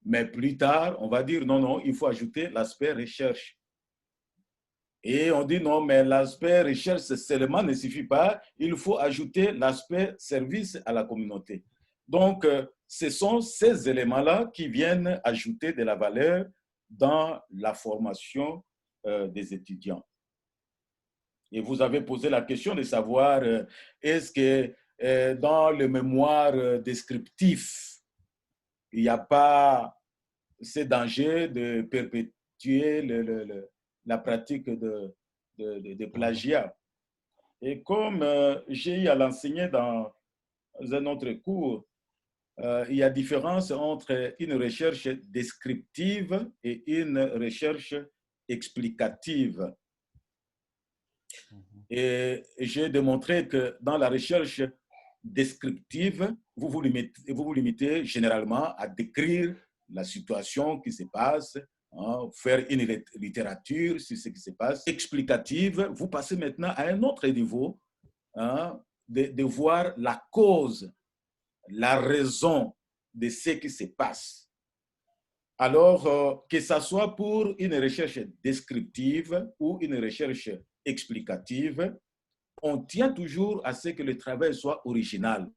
Mais plus tard, on va dire non, non, il faut ajouter l'aspect recherche. Et on dit non, mais l'aspect recherche seulement ne suffit pas, il faut ajouter l'aspect service à la communauté. Donc, ce sont ces éléments-là qui viennent ajouter de la valeur dans la formation des étudiants. Et vous avez posé la question de savoir est-ce que dans le mémoire descriptif, il n'y a pas ce danger de perpétuer la pratique de plagiat. Et comme j'ai eu à l'enseigner dans un autre cours, il y a différence entre une recherche descriptive et une recherche explicative. Et j'ai démontré que dans la recherche descriptive, vous vous limitez généralement à décrire la situation qui se passe, hein, faire une littérature sur ce qui se passe. Explicative, vous passez maintenant à un autre niveau, hein, de voir la cause, la raison de ce qui se passe. Alors, que ce soit pour une recherche descriptive ou une recherche explicative, on tient toujours à ce que le travail soit original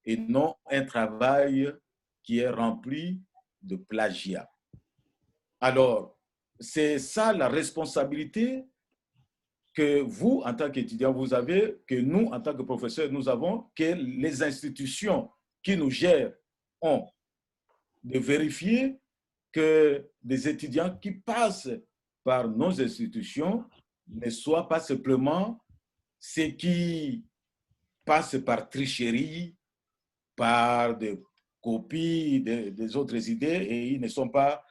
et non un travail qui est rempli de plagiat. Alors, c'est ça la responsabilité que vous, en tant qu'étudiant, vous avez, que nous, en tant que professeurs, nous avons, que les institutions qui nous gèrent ont, de vérifier que des étudiants qui passent par nos institutions ne soient pas simplement ceux qui passent par tricherie, par des copies des autres idées, et ils ne sont pas,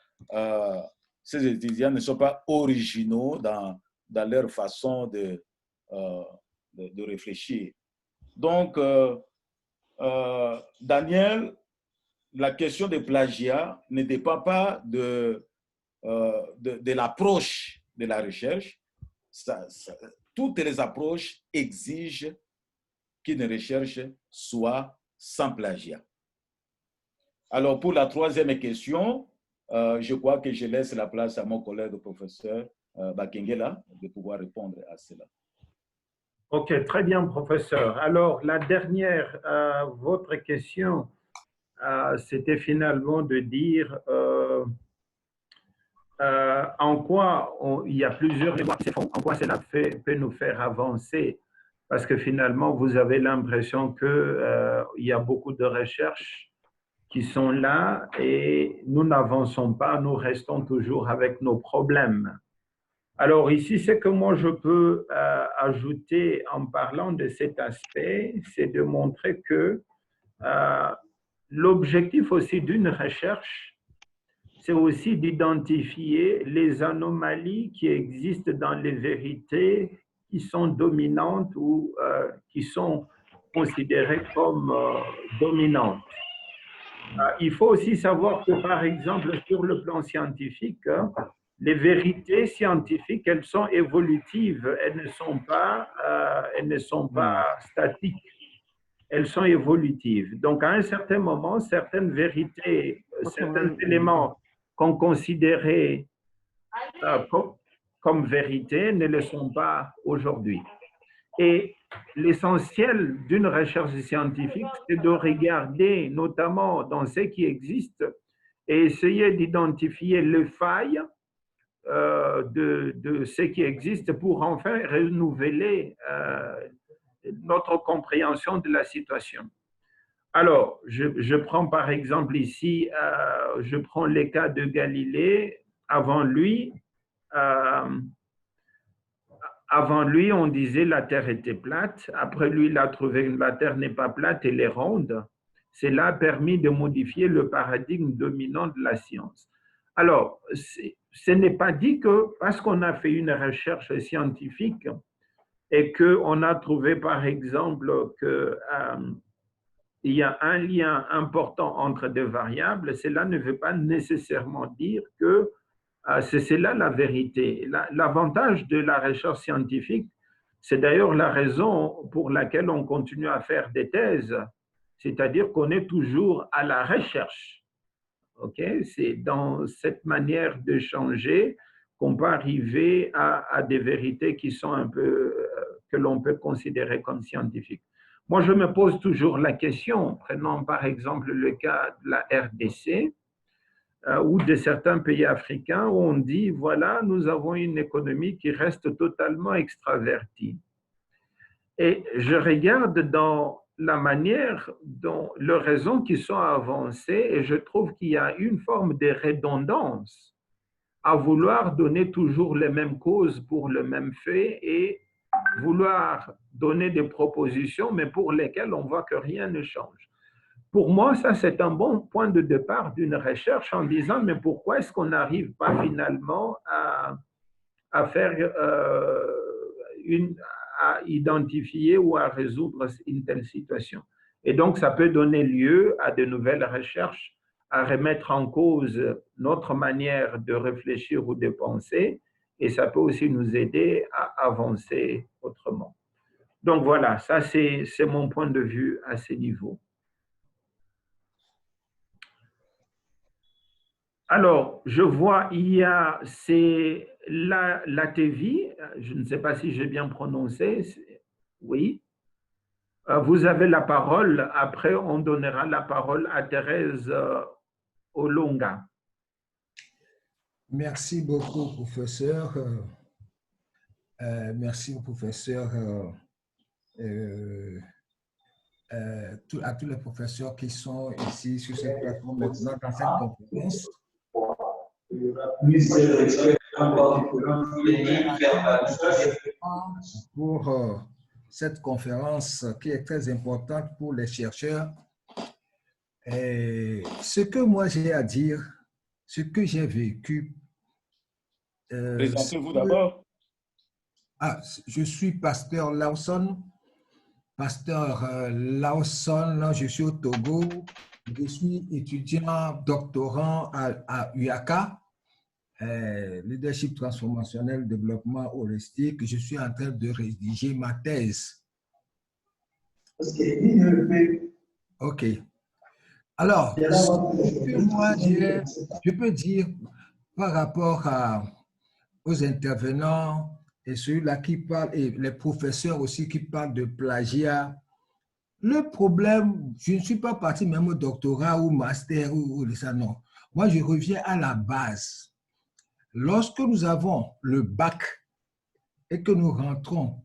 ces étudiants ne sont pas originaux dans leur façon de réfléchir. Donc, Daniel, la question de plagiat ne dépend pas de l'approche de la recherche. Toutes les approches exigent qu'une recherche soit sans plagiat. Alors, pour la troisième question, je crois que je laisse la place à mon collègue, le professeur Bakengela, de pouvoir répondre à cela. OK, très bien, professeur. Alors, la dernière, votre question, c'était finalement de dire en quoi il y a plusieurs mémoires qui se font, en quoi cela peut nous faire avancer, parce que finalement, vous avez l'impression qu'il y a beaucoup de recherches qui sont là et nous n'avançons pas, nous restons toujours avec nos problèmes. Alors ici, ce que moi je peux ajouter en parlant de cet aspect, c'est de montrer que l'objectif aussi d'une recherche, c'est aussi d'identifier les anomalies qui existent dans les vérités qui sont dominantes ou qui sont considérées comme dominantes. Il faut aussi savoir que, par exemple, sur le plan scientifique, les vérités scientifiques, elles sont évolutives, elles ne sont pas statiques, elles sont évolutives. Donc, à un certain moment, certaines vérités, certains éléments qu'on considérait comme vérité ne le sont pas aujourd'hui. Et l'essentiel d'une recherche scientifique, c'est de regarder, notamment dans ce qui existe, et essayer d'identifier les failles de ce qui existe pour enfin renouveler notre compréhension de la situation. Alors, je prends par exemple ici, je prends le cas de Galilée. Avant lui, on disait la Terre était plate. Après lui, il a trouvé que la Terre n'est pas plate, elle est ronde. Cela a permis de modifier le paradigme dominant de la science. Alors, ce n'est pas dit que parce qu'on a fait une recherche scientifique et qu'on a trouvé par exemple que il y a un lien important entre deux variables, cela ne veut pas nécessairement dire que c'est là la vérité. L'avantage de la recherche scientifique, c'est d'ailleurs la raison pour laquelle on continue à faire des thèses, c'est-à-dire qu'on est toujours à la recherche. Okay? C'est dans cette manière de changer qu'on peut arriver à des vérités qui sont un peu, que l'on peut considérer comme scientifiques. Moi, je me pose toujours la question, prenons par exemple le cas de la RDC ou de certains pays africains où on dit, voilà, nous avons une économie qui reste totalement extravertie. Et je regarde dans la manière dont les raisons qui sont avancées et je trouve qu'il y a une forme de redondance à vouloir donner toujours les mêmes causes pour le même fait et vouloir donner des propositions, mais pour lesquelles on voit que rien ne change. Pour moi, ça, c'est un bon point de départ d'une recherche en disant, mais pourquoi est-ce qu'on n'arrive pas finalement à faire à identifier ou à résoudre une telle situation? Et donc, ça peut donner lieu à de nouvelles recherches, à remettre en cause notre manière de réfléchir ou de penser, et ça peut aussi nous aider à avancer autrement. Donc voilà, ça c'est mon point de vue à ce niveau. Alors, je vois, il y a, c'est la TV, je ne sais pas si j'ai bien prononcé, oui. Vous avez la parole, après on donnera la parole à Thérèse Olonga. Merci beaucoup, professeur. Merci au professeur, à tous les professeurs qui sont ici sur cette plateforme maintenant dans cette conférence. Pour cette conférence qui est très importante pour les chercheurs. Et ce que moi j'ai à dire, ce que j'ai vécu. Présentez-vous d'abord. Je suis pasteur Lawson. Pasteur Lawson, je suis au Togo. Je suis étudiant doctorant à UACA, Leadership transformationnel, développement holistique. Je suis en train de rédiger ma thèse. OK. Alors, ce que moi, je peux dire par rapport aux intervenants et ceux-là qui parlent, et les professeurs aussi qui parlent de plagiat, le problème, je ne suis pas parti même au doctorat ou master ou ça, non. Moi, je reviens à la base. Lorsque nous avons le bac et que nous rentrons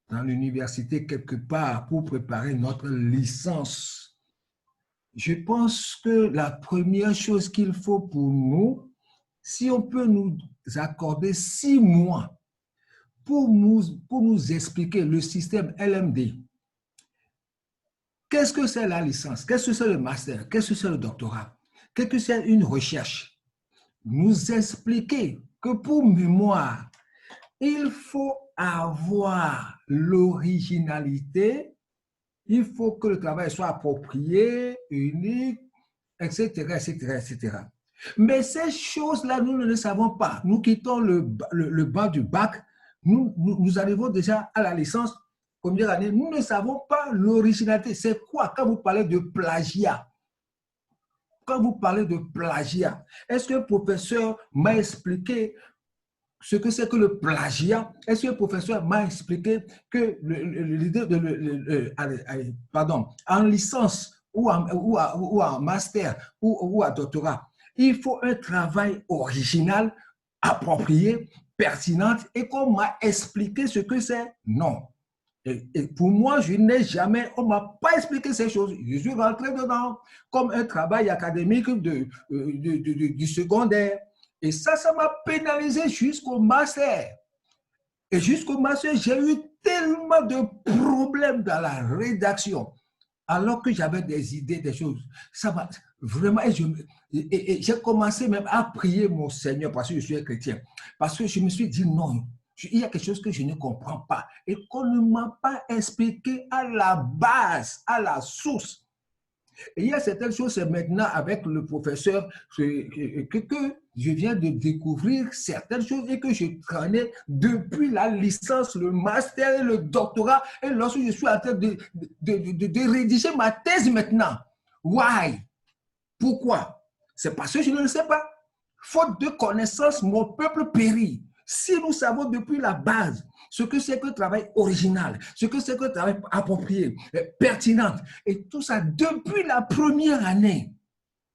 dans l'université quelque part pour préparer notre licence, je pense que la première chose qu'il faut pour nous, si on peut nous accorder 6 mois pour nous expliquer le système LMD, qu'est-ce que c'est la licence, qu'est-ce que c'est le master, qu'est-ce que c'est le doctorat, qu'est-ce que c'est une recherche, nous expliquer que pour mémoire, il faut avoir l'originalité, il faut que le travail soit approprié, unique, etc., etc., etc. Mais ces choses-là, nous ne les savons pas. Nous quittons le banc du bac, nous arrivons déjà à la licence, première année, nous ne savons pas l'originalité. C'est quoi quand vous parlez de plagiat? Quand vous parlez de plagiat, est-ce que le professeur m'a expliqué ce que c'est que le plagiat? Est-ce que le professeur m'a expliqué que l'idée de en licence ou en master ou en doctorat, il faut un travail original, approprié, pertinent, et qu'on m'a expliqué ce que c'est? Non. Et pour moi, je n'ai jamais, on ne m'a pas expliqué ces choses. Je suis rentré dedans comme un travail académique du secondaire. Et ça m'a pénalisé jusqu'au master. Et jusqu'au master, j'ai eu tellement de problèmes dans la rédaction, alors que j'avais des idées, des choses. Ça m'a vraiment, et j'ai commencé même à prier mon Seigneur parce que je suis un chrétien. Parce que je me suis dit non. Il y a quelque chose que je ne comprends pas et qu'on ne m'a pas expliqué à la base, à la source. Et il y a certaines choses, c'est maintenant avec le professeur que je viens de découvrir certaines choses et que je connais depuis la licence, le master et le doctorat. Et lorsque je suis en train de rédiger ma thèse maintenant, why? Pourquoi? C'est parce que je ne le sais pas. Faute de connaissances, mon peuple périt. Si nous savons depuis la base ce que c'est que le travail original, ce que c'est que le travail approprié, pertinent, et tout ça depuis la première année,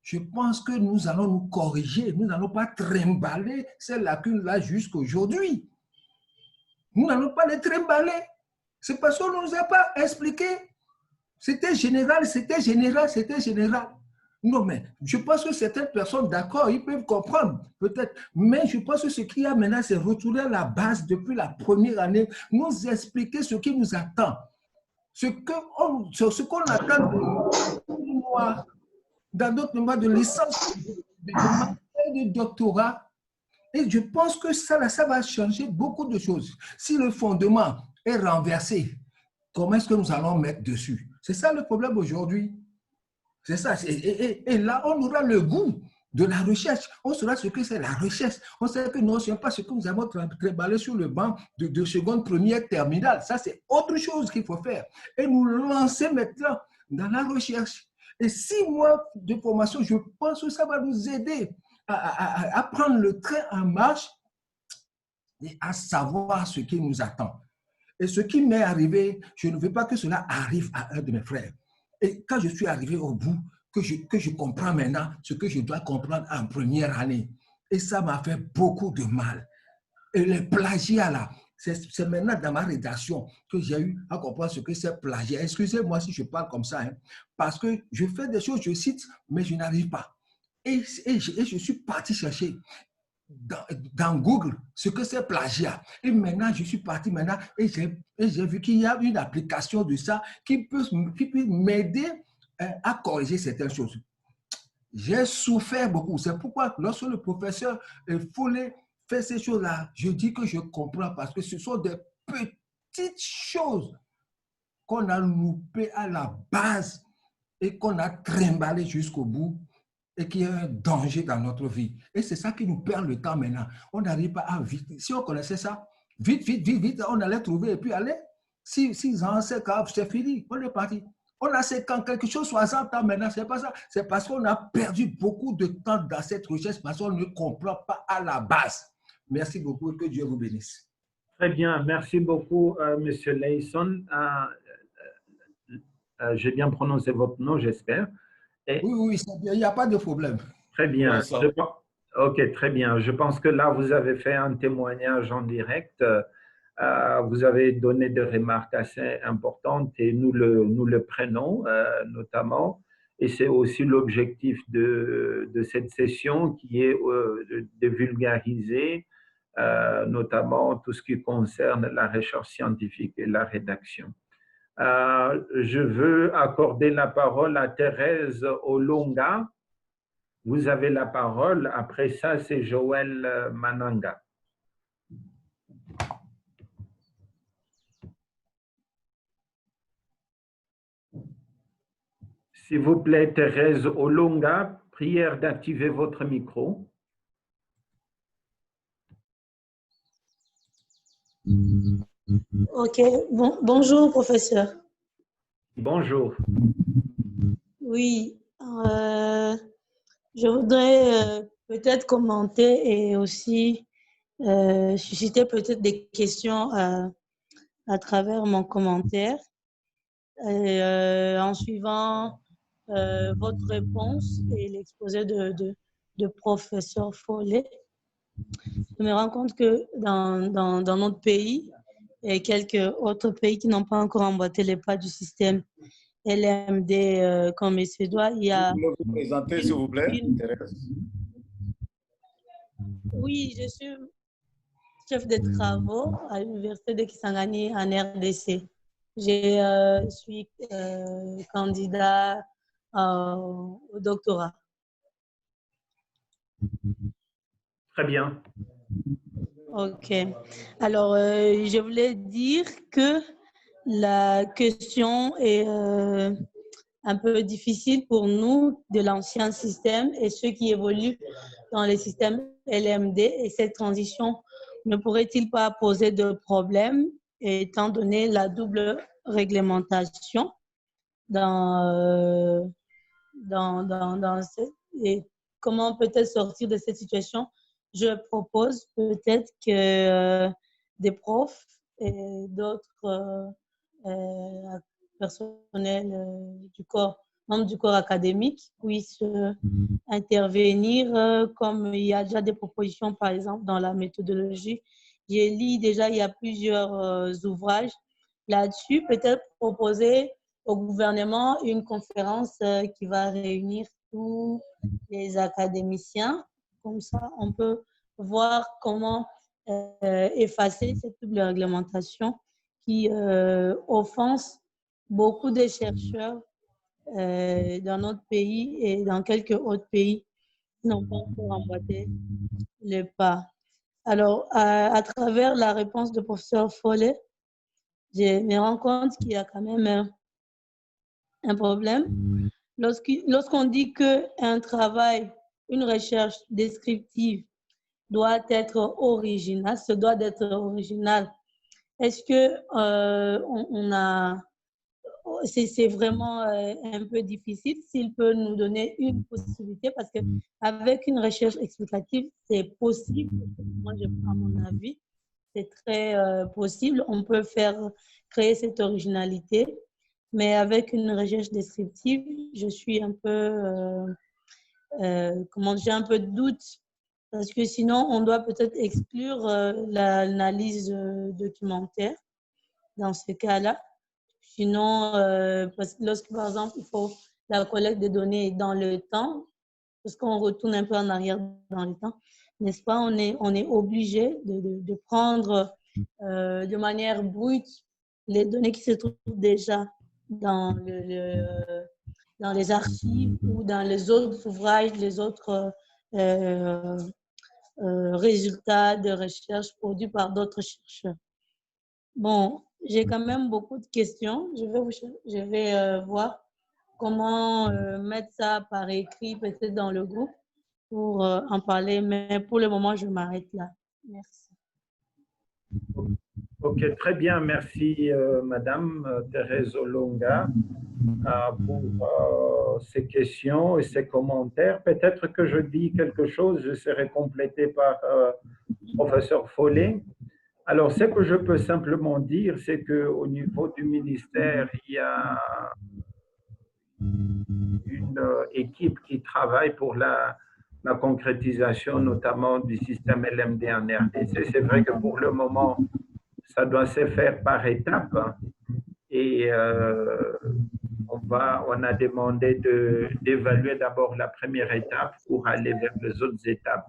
je pense que nous allons nous corriger. Nous n'allons pas trimballer ces lacunes-là jusqu'à aujourd'hui. Nous n'allons pas les trimballer. C'est parce qu'on ne nous a pas expliqué. C'était général, c'était général, c'était général. Non, mais je pense que certaines personnes, d'accord, ils peuvent comprendre, peut-être. Mais je pense que ce qu'il y a maintenant, c'est retourner à la base depuis la première année, nous expliquer ce qui nous attend. Ce qu'on attend de moi, dans d'autres moments de licence, de doctorat. Et je pense que ça va changer beaucoup de choses. Si le fondement est renversé, comment est-ce que nous allons mettre dessus? C'est ça le problème aujourd'hui. C'est ça. Et là, on aura le goût de la recherche. On saura ce que c'est la recherche. On sait que nous ne savons pas ce que nous avons travaillé sur le banc de seconde, première, terminale. Ça, c'est autre chose qu'il faut faire. Et nous lancer maintenant dans la recherche. Et 6 mois de formation, je pense que ça va nous aider à prendre le train en marche et à savoir ce qui nous attend. Et ce qui m'est arrivé, je ne veux pas que cela arrive à un de mes frères. Et quand je suis arrivé au bout, que je comprends maintenant ce que je dois comprendre en première année. Et ça m'a fait beaucoup de mal. Et les plagiats là, c'est maintenant dans ma rédaction que j'ai eu à comprendre ce que c'est plagiat. Excusez-moi si je parle comme ça, hein, parce que je fais des choses, je cite, mais je n'arrive pas. Et je suis parti chercher dans Google ce que c'est plagiat. Et maintenant, je suis parti maintenant et j'ai vu qu'il y a une application de ça qui peut m'aider à corriger certaines choses. J'ai souffert beaucoup. C'est pourquoi lorsque le professeur Follet fait ces choses-là, je dis que je comprends parce que ce sont des petites choses qu'on a loupées à la base et qu'on a trimballé jusqu'au bout et qui est un danger dans notre vie. Et c'est ça qui nous perd le temps maintenant. On n'arrive pas à vite. Si on connaissait ça, vite, on allait trouver et puis aller. 6 ans, 5 ans, c'est fini, on est parti. On a 5 ans, quelque chose, 60 ans maintenant, c'est pas ça. C'est parce qu'on a perdu beaucoup de temps dans cette recherche parce qu'on ne comprend pas à la base. Merci beaucoup et que Dieu vous bénisse. Très bien, merci beaucoup, M. Layson. J'ai bien prononcé votre nom, j'espère. Oui, c'est bien, il n'y a pas de problème. Très bien. Ouais, Ok, très bien. Je pense que là, vous avez fait un témoignage en direct. Vous avez donné des remarques assez importantes et nous le prenons notamment. Et c'est aussi l'objectif de cette session qui est de vulgariser notamment tout ce qui concerne la recherche scientifique et la rédaction. Je veux accorder la parole à Thérèse Olonga. Vous avez la parole. Après ça, c'est Joël Mananga. S'il vous plaît, Thérèse Olonga, prière d'activer votre micro. Ok, bonjour professeur. Bonjour. Oui, je voudrais peut-être commenter et aussi susciter peut-être des questions à travers mon commentaire. En suivant votre réponse et l'exposé de professeur Follet, je me rends compte que dans notre pays et quelques autres pays qui n'ont pas encore emboîté les pas du système LMD comme il se doit, il y a... Vous pouvez vous présenter, s'il vous plaît, Thérèse? Oui, je suis chef de travaux à l'Université de Kisangani en RDC. Je suis candidat au doctorat. Très bien. Ok. Alors, je voulais dire que la question est un peu difficile pour nous de l'ancien système et ceux qui évoluent dans les systèmes LMD. Et cette transition ne pourrait-il pas poser de problème étant donné la double réglementation et comment peut-être sortir de cette situation? Je propose peut-être que des profs et d'autres personnels du corps, membres du corps académique puissent intervenir comme il y a déjà des propositions, par exemple, dans la méthodologie. J'ai lu déjà, il y a plusieurs ouvrages là-dessus. Peut-être proposer au gouvernement une conférence qui va réunir tous les académiciens. Comme ça, on peut voir comment effacer cette double réglementation qui offense beaucoup de chercheurs dans notre pays et dans quelques autres pays qui n'ont pas encore emboîté le pas. Alors, à travers la réponse du professeur Follet, je me rends compte qu'il y a quand même un problème. Lorsqu'on dit qu'un travail, une recherche descriptive doit être originale, ce doit être original, est-ce que c'est vraiment un peu difficile s'il peut nous donner une possibilité parce qu'avec une recherche explicative, c'est possible. Moi, à mon avis, c'est très possible. On peut créer cette originalité, mais avec une recherche descriptive, je suis un peu, j'ai un peu de doute parce que sinon, on doit peut-être exclure l'analyse documentaire dans ce cas-là. Sinon, lorsque, par exemple, il faut la collecte des données dans le temps, parce qu'on retourne un peu en arrière dans le temps, n'est-ce pas? On est obligé de prendre de manière brute les données qui se trouvent déjà dans dans les archives ou dans les autres ouvrages, les autres résultats de recherche produits par d'autres chercheurs. Bon, j'ai quand même beaucoup de questions. Je vais voir comment mettre ça par écrit, peut-être dans le groupe, pour en parler. Mais pour le moment, je m'arrête là. Merci. Ok, très bien. Merci, Madame Thérèse Olonga, pour ces questions et ces commentaires. Peut-être que je dis quelque chose, je serai complété par professeur Follet. Alors, ce que je peux simplement dire, c'est qu'au niveau du ministère, il y a une équipe qui travaille pour la la concrétisation notamment du système LMD en RDC. C'est vrai que pour le moment, ça doit se faire par étapes et on a demandé d'évaluer d'abord la première étape pour aller vers les autres étapes,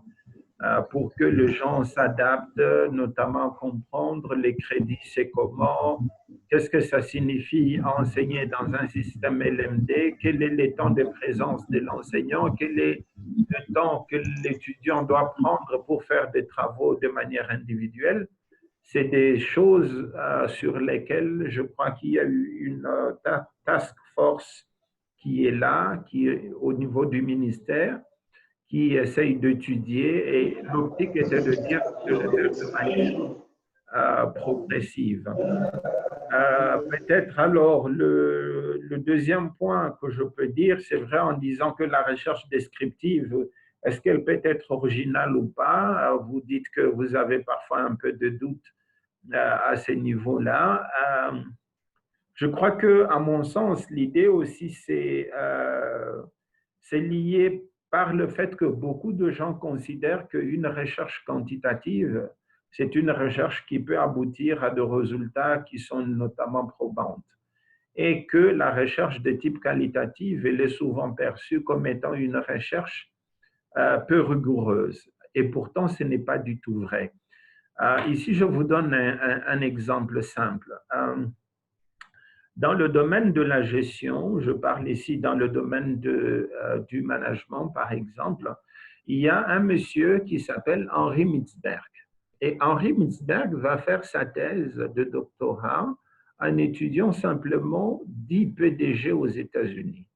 pour que les gens s'adaptent, notamment comprendre les crédits, c'est comment, qu'est-ce que ça signifie enseigner dans un système LMD, quel est le temps de présence de l'enseignant, quel est le temps que l'étudiant doit prendre pour faire des travaux de manière individuelle. C'est des choses sur lesquelles je crois qu'il y a eu une task force qui est là, qui est au niveau du ministère, qui essaye d'étudier, et l'optique était de dire de le faire de manière progressive. Peut-être alors le deuxième point que je peux dire, c'est vrai en disant que la recherche descriptive, est-ce qu'elle peut être originale ou pas? Vous dites que vous avez parfois un peu de doute à ce niveau-là. Je crois que, à mon sens, l'idée aussi, c'est lié par le fait que beaucoup de gens considèrent qu'une recherche quantitative, c'est une recherche qui peut aboutir à des résultats qui sont notamment probantes. Et que la recherche de type qualitative, elle est souvent perçue comme étant une recherche peu rigoureuse. Et pourtant, ce n'est pas du tout vrai. Ici, je vous donne un exemple simple. Dans le domaine de la gestion, je parle ici dans le domaine du management, par exemple, il y a un monsieur qui s'appelle Henri Mitzberg. Et Henri Mitzberg va faire sa thèse de doctorat en étudiant simplement 10 PDG aux États-Unis.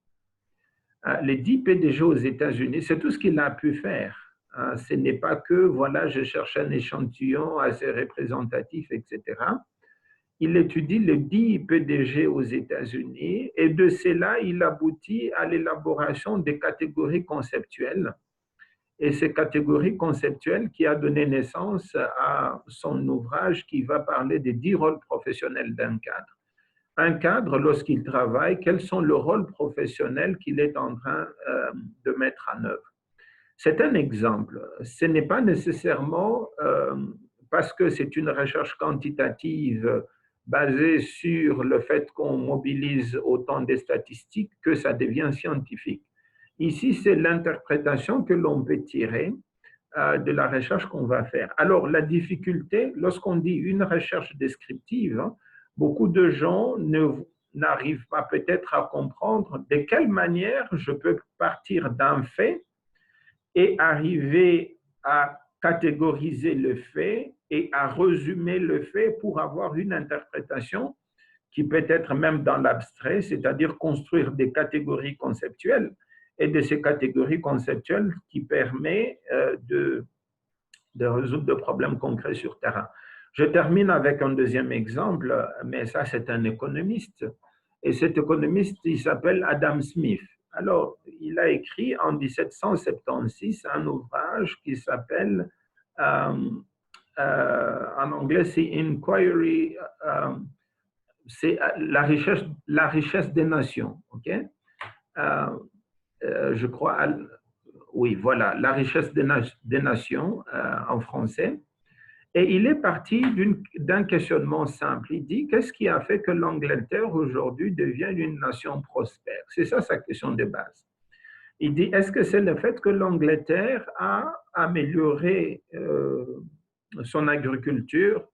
Les 10 PDG aux États-Unis, c'est tout ce qu'il a pu faire. Ce n'est pas que, voilà, je cherche un échantillon assez représentatif, etc. Il étudie les 10 PDG aux États-Unis et de cela, il aboutit à l'élaboration des catégories conceptuelles. Et ces catégories conceptuelles qui a donné naissance à son ouvrage qui va parler des 10 rôles professionnels d'un cadre. Un cadre, lorsqu'il travaille, quels sont les rôles professionnels qu'il est en train de mettre en œuvre. C'est un exemple. Ce n'est pas nécessairement parce que c'est une recherche quantitative basée sur le fait qu'on mobilise autant de statistiques que ça devient scientifique. Ici, c'est l'interprétation que l'on peut tirer de la recherche qu'on va faire. Alors, la difficulté, lorsqu'on dit une recherche descriptive, beaucoup de gens n'arrivent pas peut-être à comprendre de quelle manière je peux partir d'un fait et arriver à catégoriser le fait et à résumer le fait pour avoir une interprétation qui peut être même dans l'abstrait, c'est-à-dire construire des catégories conceptuelles et de ces catégories conceptuelles qui permettent de résoudre des problèmes concrets sur terrain. Je termine avec un deuxième exemple, mais ça c'est un économiste. Et cet économiste, il s'appelle Adam Smith. Alors, il a écrit en 1776 un ouvrage qui s'appelle, en anglais, c'est Inquiry, c'est la richesse des nations. Okay? Je crois, oui, voilà, la richesse des nations en français. Et il est parti d'un questionnement simple. Il dit, qu'est-ce qui a fait que l'Angleterre aujourd'hui devienne une nation prospère? C'est ça sa question de base. Il dit, est-ce que c'est le fait que l'Angleterre a amélioré son agriculture?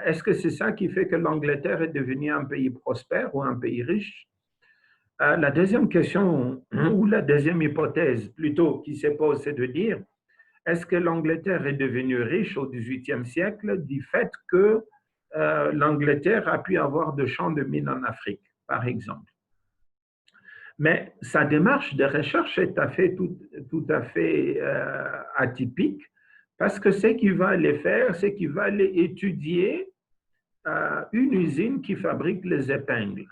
Est-ce que c'est ça qui fait que l'Angleterre est devenue un pays prospère ou un pays riche? La deuxième question, ou la deuxième hypothèse plutôt qui se pose, c'est de dire, est-ce que l'Angleterre est devenue riche au XVIIIe siècle du fait que l'Angleterre a pu avoir de champs de mines en Afrique, par exemple? Mais sa démarche de recherche est tout à fait atypique parce que ce qu'il va aller faire, c'est qu'il va aller étudier une usine qui fabrique les épingles.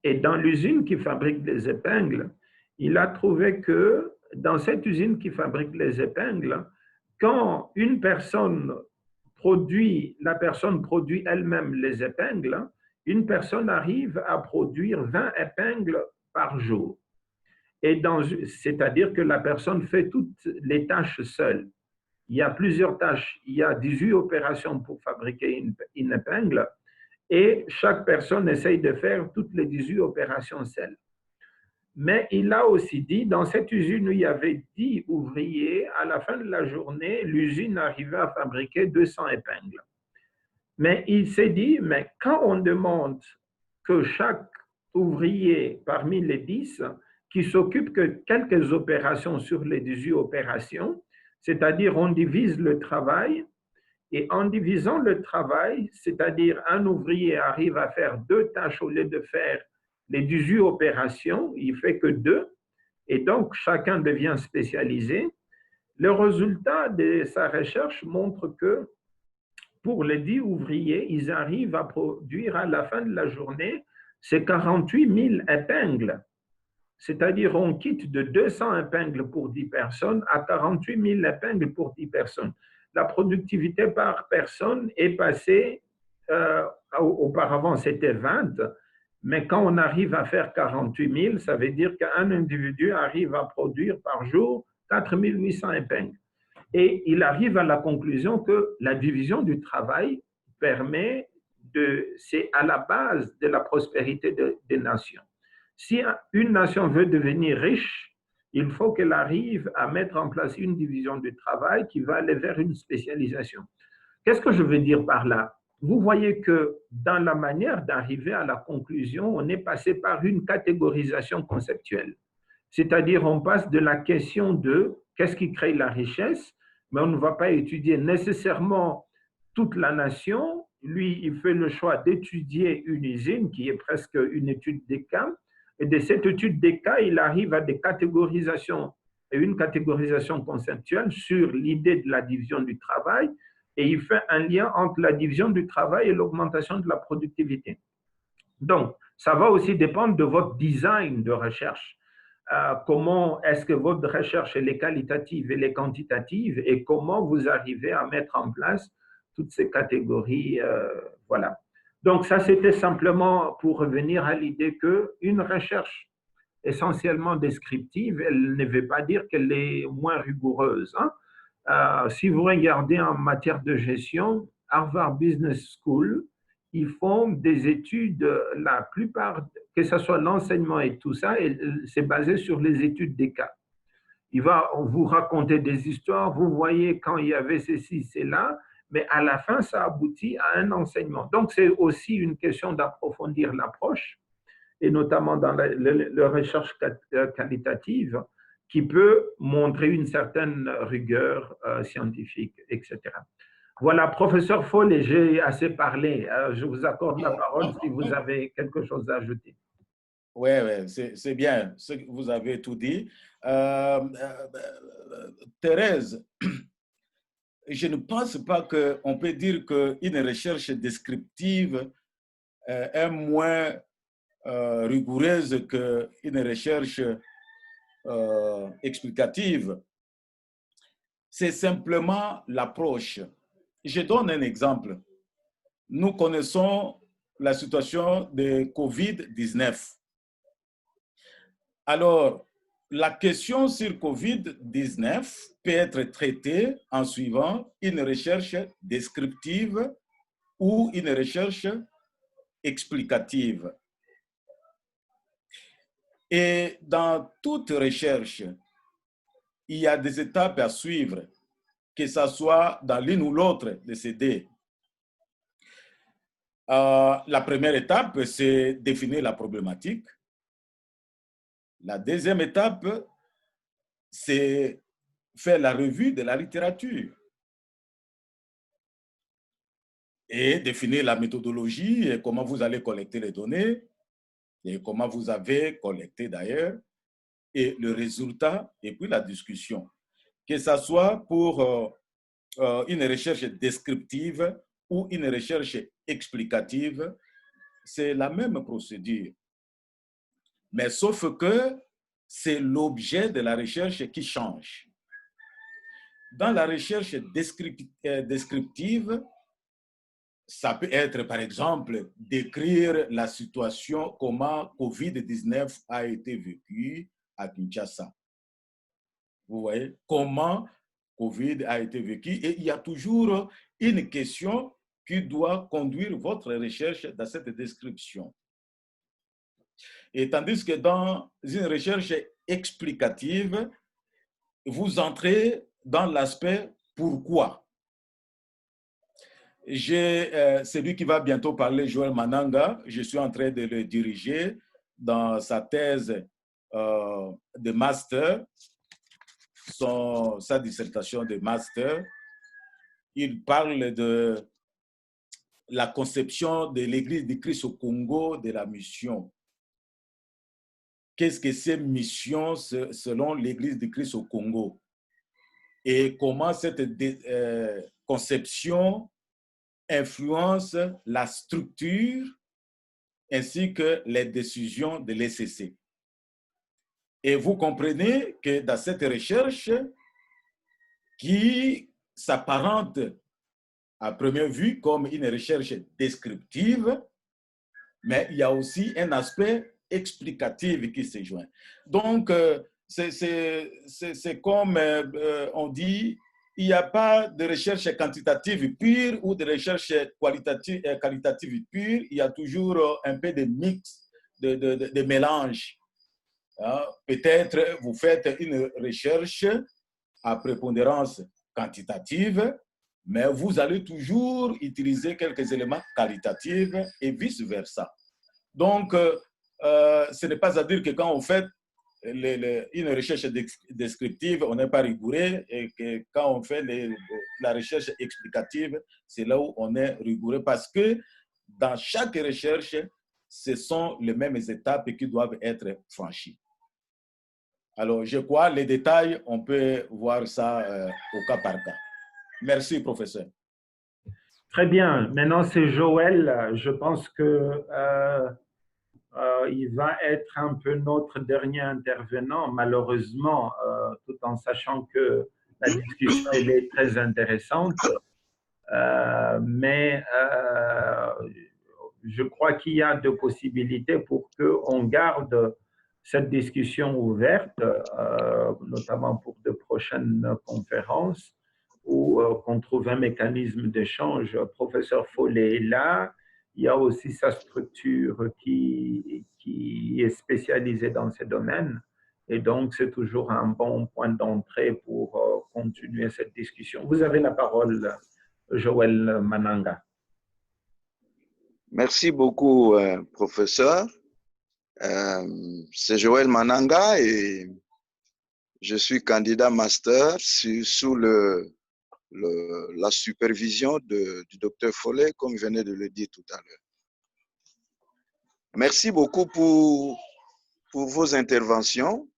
Et dans l'usine qui fabrique les épingles, il a trouvé que dans cette usine qui fabrique les épingles, quand une personne produit, la personne produit elle-même les épingles, une personne arrive à produire 20 épingles par jour. c'est-à-dire que la personne fait toutes les tâches seule. Il y a plusieurs tâches. Il y a 18 opérations pour fabriquer une épingle et chaque personne essaye de faire toutes les 18 opérations seule. Mais il a aussi dit, dans cette usine où il y avait 10 ouvriers, à la fin de la journée, l'usine arrivait à fabriquer 200 épingles. Mais il s'est dit, mais quand on demande que chaque ouvrier parmi les 10 qui s'occupe que quelques opérations sur les 18 opérations, c'est-à-dire on divise le travail, et en divisant le travail, c'est-à-dire un ouvrier arrive à faire 2 tâches au lieu de faire les 18 opérations, il ne fait que 2, et donc chacun devient spécialisé. Le résultat de sa recherche montre que pour les 10 ouvriers, ils arrivent à produire à la fin de la journée ces 48 000 épingles. C'est-à-dire on quitte de 200 épingles pour 10 personnes à 48 000 épingles pour 10 personnes. La productivité par personne est passée, auparavant c'était 20, mais quand on arrive à faire 48 000, ça veut dire qu'un individu arrive à produire par jour 4 800 épingles. Et il arrive à la conclusion que la division du travail permet c'est à la base de la prospérité des nations. Si une nation veut devenir riche, il faut qu'elle arrive à mettre en place une division du travail qui va aller vers une spécialisation. Qu'est-ce que je veux dire par là? Vous voyez que dans la manière d'arriver à la conclusion, on est passé par une catégorisation conceptuelle. C'est-à-dire, on passe de la question de qu'est-ce qui crée la richesse, mais on ne va pas étudier nécessairement toute la nation. Lui, il fait le choix d'étudier une usine qui est presque une étude des cas. Et de cette étude des cas, il arrive à des catégorisations et une catégorisation conceptuelle sur l'idée de la division du travail. Et il fait un lien entre la division du travail et l'augmentation de la productivité. Donc, ça va aussi dépendre de votre design de recherche. Comment est-ce que votre recherche elle est qualitative et elle est quantitative et comment vous arrivez à mettre en place toutes ces catégories. Voilà. Donc, ça, c'était simplement pour revenir à l'idée qu'une recherche essentiellement descriptive, elle ne veut pas dire qu'elle est moins rigoureuse. Hein. Si vous regardez en matière de gestion, Harvard Business School, ils font des études, la plupart, que ce soit l'enseignement et tout ça, c'est basé sur les études des cas. Il va vous raconter des histoires, vous voyez quand il y avait ceci, cela, mais à la fin, ça aboutit à un enseignement. Donc, c'est aussi une question d'approfondir l'approche, et notamment dans la recherche qualitative, qui peut montrer une certaine rigueur scientifique, etc. Voilà, professeur Follet, j'ai assez parlé. Je vous accorde la parole si vous avez quelque chose à ajouter. Oui, c'est bien, ce que vous avez tout dit. Thérèse, je ne pense pas qu'on peut dire qu'une recherche descriptive est moins rigoureuse qu'une recherche explicative. C'est simplement l'approche. Je donne un exemple. Nous connaissons la situation de COVID-19. Alors, la question sur COVID-19 peut être traitée en suivant une recherche descriptive ou une recherche explicative. Et dans toute recherche, il y a des étapes à suivre, que ce soit dans l'une ou l'autre de ces deux. La première étape, c'est définir la problématique. La deuxième étape, c'est faire la revue de la littérature et définir la méthodologie et comment vous allez collecter les données et comment vous avez collecté d'ailleurs et le résultat et puis la discussion. Que ce soit pour une recherche descriptive ou une recherche explicative, c'est la même procédure. Mais sauf que c'est l'objet de la recherche qui change. Dans la recherche descriptive, ça peut être, par exemple, décrire la situation, comment COVID-19 a été vécu à Kinshasa. Vous voyez comment Covid a été vécu et il y a toujours une question qui doit conduire votre recherche dans cette description. Et tandis que dans une recherche explicative, vous entrez dans l'aspect pourquoi. C'est lui qui va bientôt parler, Joël Mananga. Je suis en train de le diriger dans sa thèse de master, sa dissertation de master. Il parle de la conception de l'Église du Christ au Congo, de la mission. Qu'est-ce que c'est mission selon l'Église du Christ au Congo? Et comment cette conception influence la structure ainsi que les décisions de l'ECC. Et vous comprenez que dans cette recherche qui s'apparente à première vue comme une recherche descriptive, mais il y a aussi un aspect explicatif qui se joint. Donc, c'est comme on dit, il n'y a pas de recherche quantitative pure ou de recherche qualitative pure, il y a toujours un peu de mix, de mélange. Peut-être vous faites une recherche à prépondérance quantitative, mais vous allez toujours utiliser quelques éléments qualitatifs et vice-versa. Donc, ce n'est pas à dire que quand on fait une recherche descriptive, on n'est pas rigoureux, et que quand on fait la recherche explicative, c'est là où on est rigoureux, parce que dans chaque recherche, ce sont les mêmes étapes qui doivent être franchies. Alors, je crois, les détails, on peut voir ça au cas par cas. Merci, professeur. Très bien. Maintenant, c'est Joël. Je pense que il va être un peu notre dernier intervenant, malheureusement, tout en sachant que la discussion elle est très intéressante. Mais je crois qu'il y a deux possibilités pour qu'on garde cette discussion ouverte, notamment pour de prochaines conférences, ou qu'on trouve un mécanisme d'échange. Professeur Follet est là. Il y a aussi sa structure qui est spécialisée dans ces domaines. Et donc, c'est toujours un bon point d'entrée pour continuer cette discussion. Vous avez la parole, Joël Mananga. Merci beaucoup, professeur. C'est Joël Mananga et je suis candidat master sous la supervision du docteur Follet, comme je venais de le dire tout à l'heure. Merci beaucoup pour vos interventions.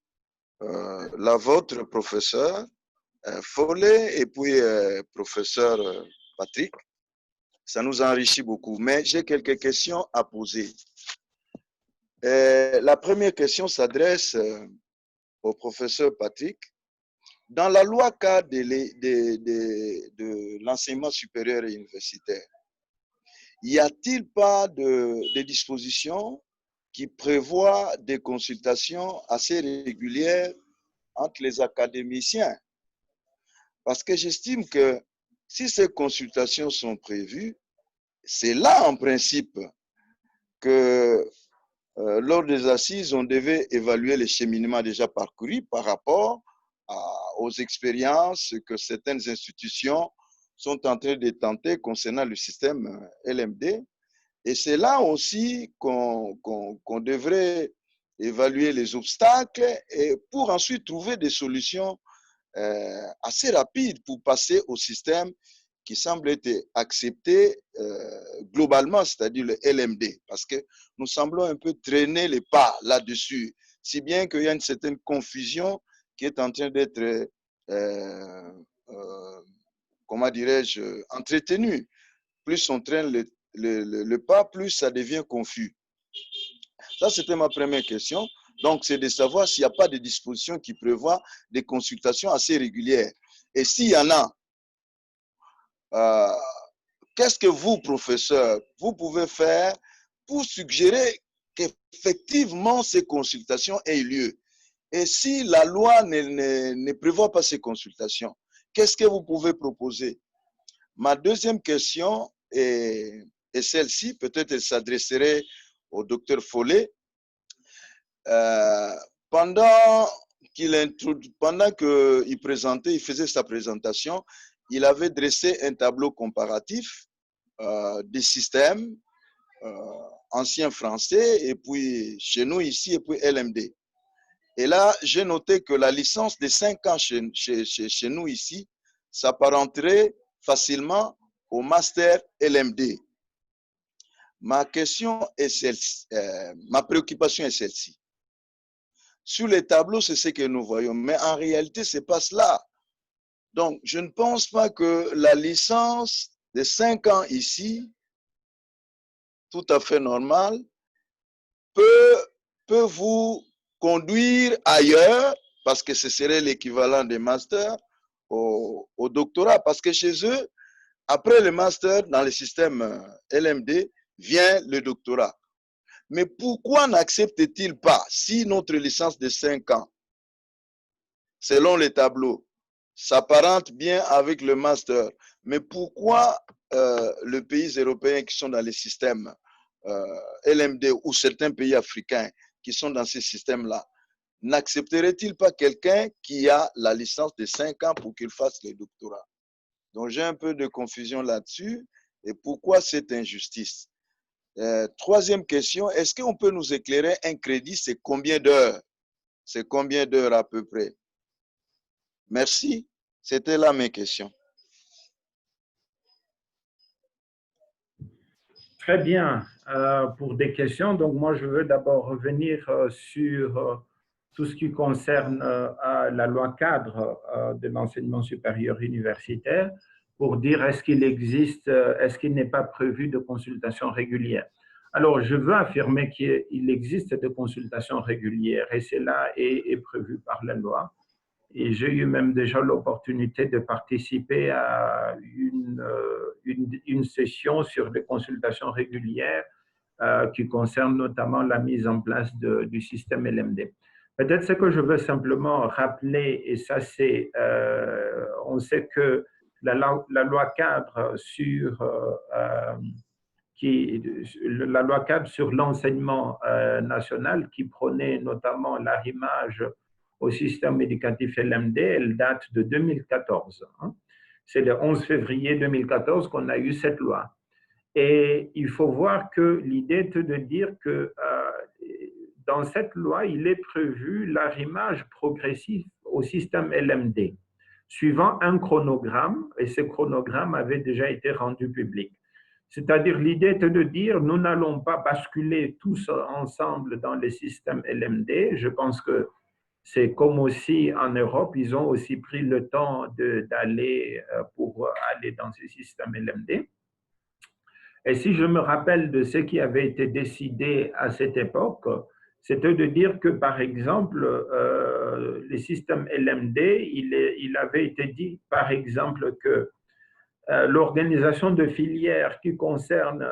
La vôtre, professeur Follet, et puis professeur Patrick. Ça nous enrichit beaucoup. Mais j'ai quelques questions à poser. La première question s'adresse au professeur Patrick. Dans la loi cadre de l'enseignement supérieur et universitaire, y a-t-il pas de dispositions qui prévoient des consultations assez régulières entre les académiciens? Parce que j'estime que si ces consultations sont prévues, c'est là en principe que lors des assises, on devait évaluer les cheminements déjà parcourus par rapport aux expériences que certaines institutions sont en train de tenter concernant le système LMD. Et c'est là aussi qu'on devrait évaluer les obstacles et pour ensuite trouver des solutions assez rapides pour passer au système qui semble être accepté globalement, c'est-à-dire le LMD, parce que nous semblons un peu traîner les pas là-dessus, si bien qu'il y a une certaine confusion qui est en train d'être, comment dirais-je, entretenue. Plus on traîne le pas, plus ça devient confus. Ça, c'était ma première question. Donc, c'est de savoir s'il n'y a pas de dispositions qui prévoient des consultations assez régulières. Et s'il y en a, qu'est-ce que vous, professeur, vous pouvez faire pour suggérer qu'effectivement ces consultations aient lieu? Et si la loi ne prévoit pas ces consultations, qu'est-ce que vous pouvez proposer? Ma deuxième question est celle-ci, peut-être elle s'adresserait au docteur Follet. Pendant qu'il présentait, il faisait sa présentation, il avait dressé un tableau comparatif des systèmes anciens français et puis chez nous ici et puis LMD. Et là, j'ai noté que la licence de 5 ans chez nous ici s'apparenterait facilement au master LMD. Ma question est celle-ci, ma préoccupation est celle-ci. Sur les tableaux, c'est ce que nous voyons, mais en réalité, ce n'est pas cela. Donc, je ne pense pas que la licence de 5 ans ici, tout à fait normale, peut vous conduire ailleurs, parce que ce serait l'équivalent des masters, au doctorat. Parce que chez eux, après le master, dans le système LMD, vient le doctorat. Mais pourquoi n'accepte-t-il pas, si notre licence de 5 ans, selon les tableaux, s'apparente bien avec le master, mais pourquoi les pays européens qui sont dans les systèmes LMD ou certains pays africains qui sont dans ces systèmes-là, n'accepterait-il pas quelqu'un qui a la licence de 5 ans pour qu'il fasse le doctorat? Donc j'ai un peu de confusion là-dessus. Et pourquoi cette injustice? Troisième question, est-ce qu'on peut nous éclairer un crédit, c'est combien d'heures? C'est combien d'heures à peu près? Merci. C'était là mes questions. Très bien. Pour des questions, donc moi je veux d'abord revenir sur tout ce qui concerne la loi cadre de l'enseignement supérieur universitaire pour dire est-ce qu'il existe, est-ce qu'il n'est pas prévu de consultation régulière. Alors je veux affirmer qu'il existe des consultations régulières et cela est prévu par la loi. Et j'ai eu même déjà l'opportunité de participer à une session sur les consultations régulières qui concerne notamment la mise en place du système LMD. Peut-être ce que je veux simplement rappeler, et ça c'est, on sait que la loi cadre sur la loi cadre sur l'enseignement national qui prônait notamment l'arrimage au système éducatif LMD, elle date de 2014. C'est le 11 février 2014 qu'on a eu cette loi. Et il faut voir que l'idée est de dire que dans cette loi, il est prévu l'arrimage progressif au système LMD, suivant un chronogramme, et ce chronogramme avait déjà été rendu public. C'est-à-dire, l'idée est de dire, nous n'allons pas basculer tous ensemble dans les systèmes LMD. Je pense que c'est comme aussi en Europe, ils ont aussi pris le temps d'aller pour aller dans ces systèmes LMD. Et si je me rappelle de ce qui avait été décidé à cette époque, c'était de dire que, par exemple, les systèmes LMD, il avait été dit, par exemple, que l'organisation de filières qui concerne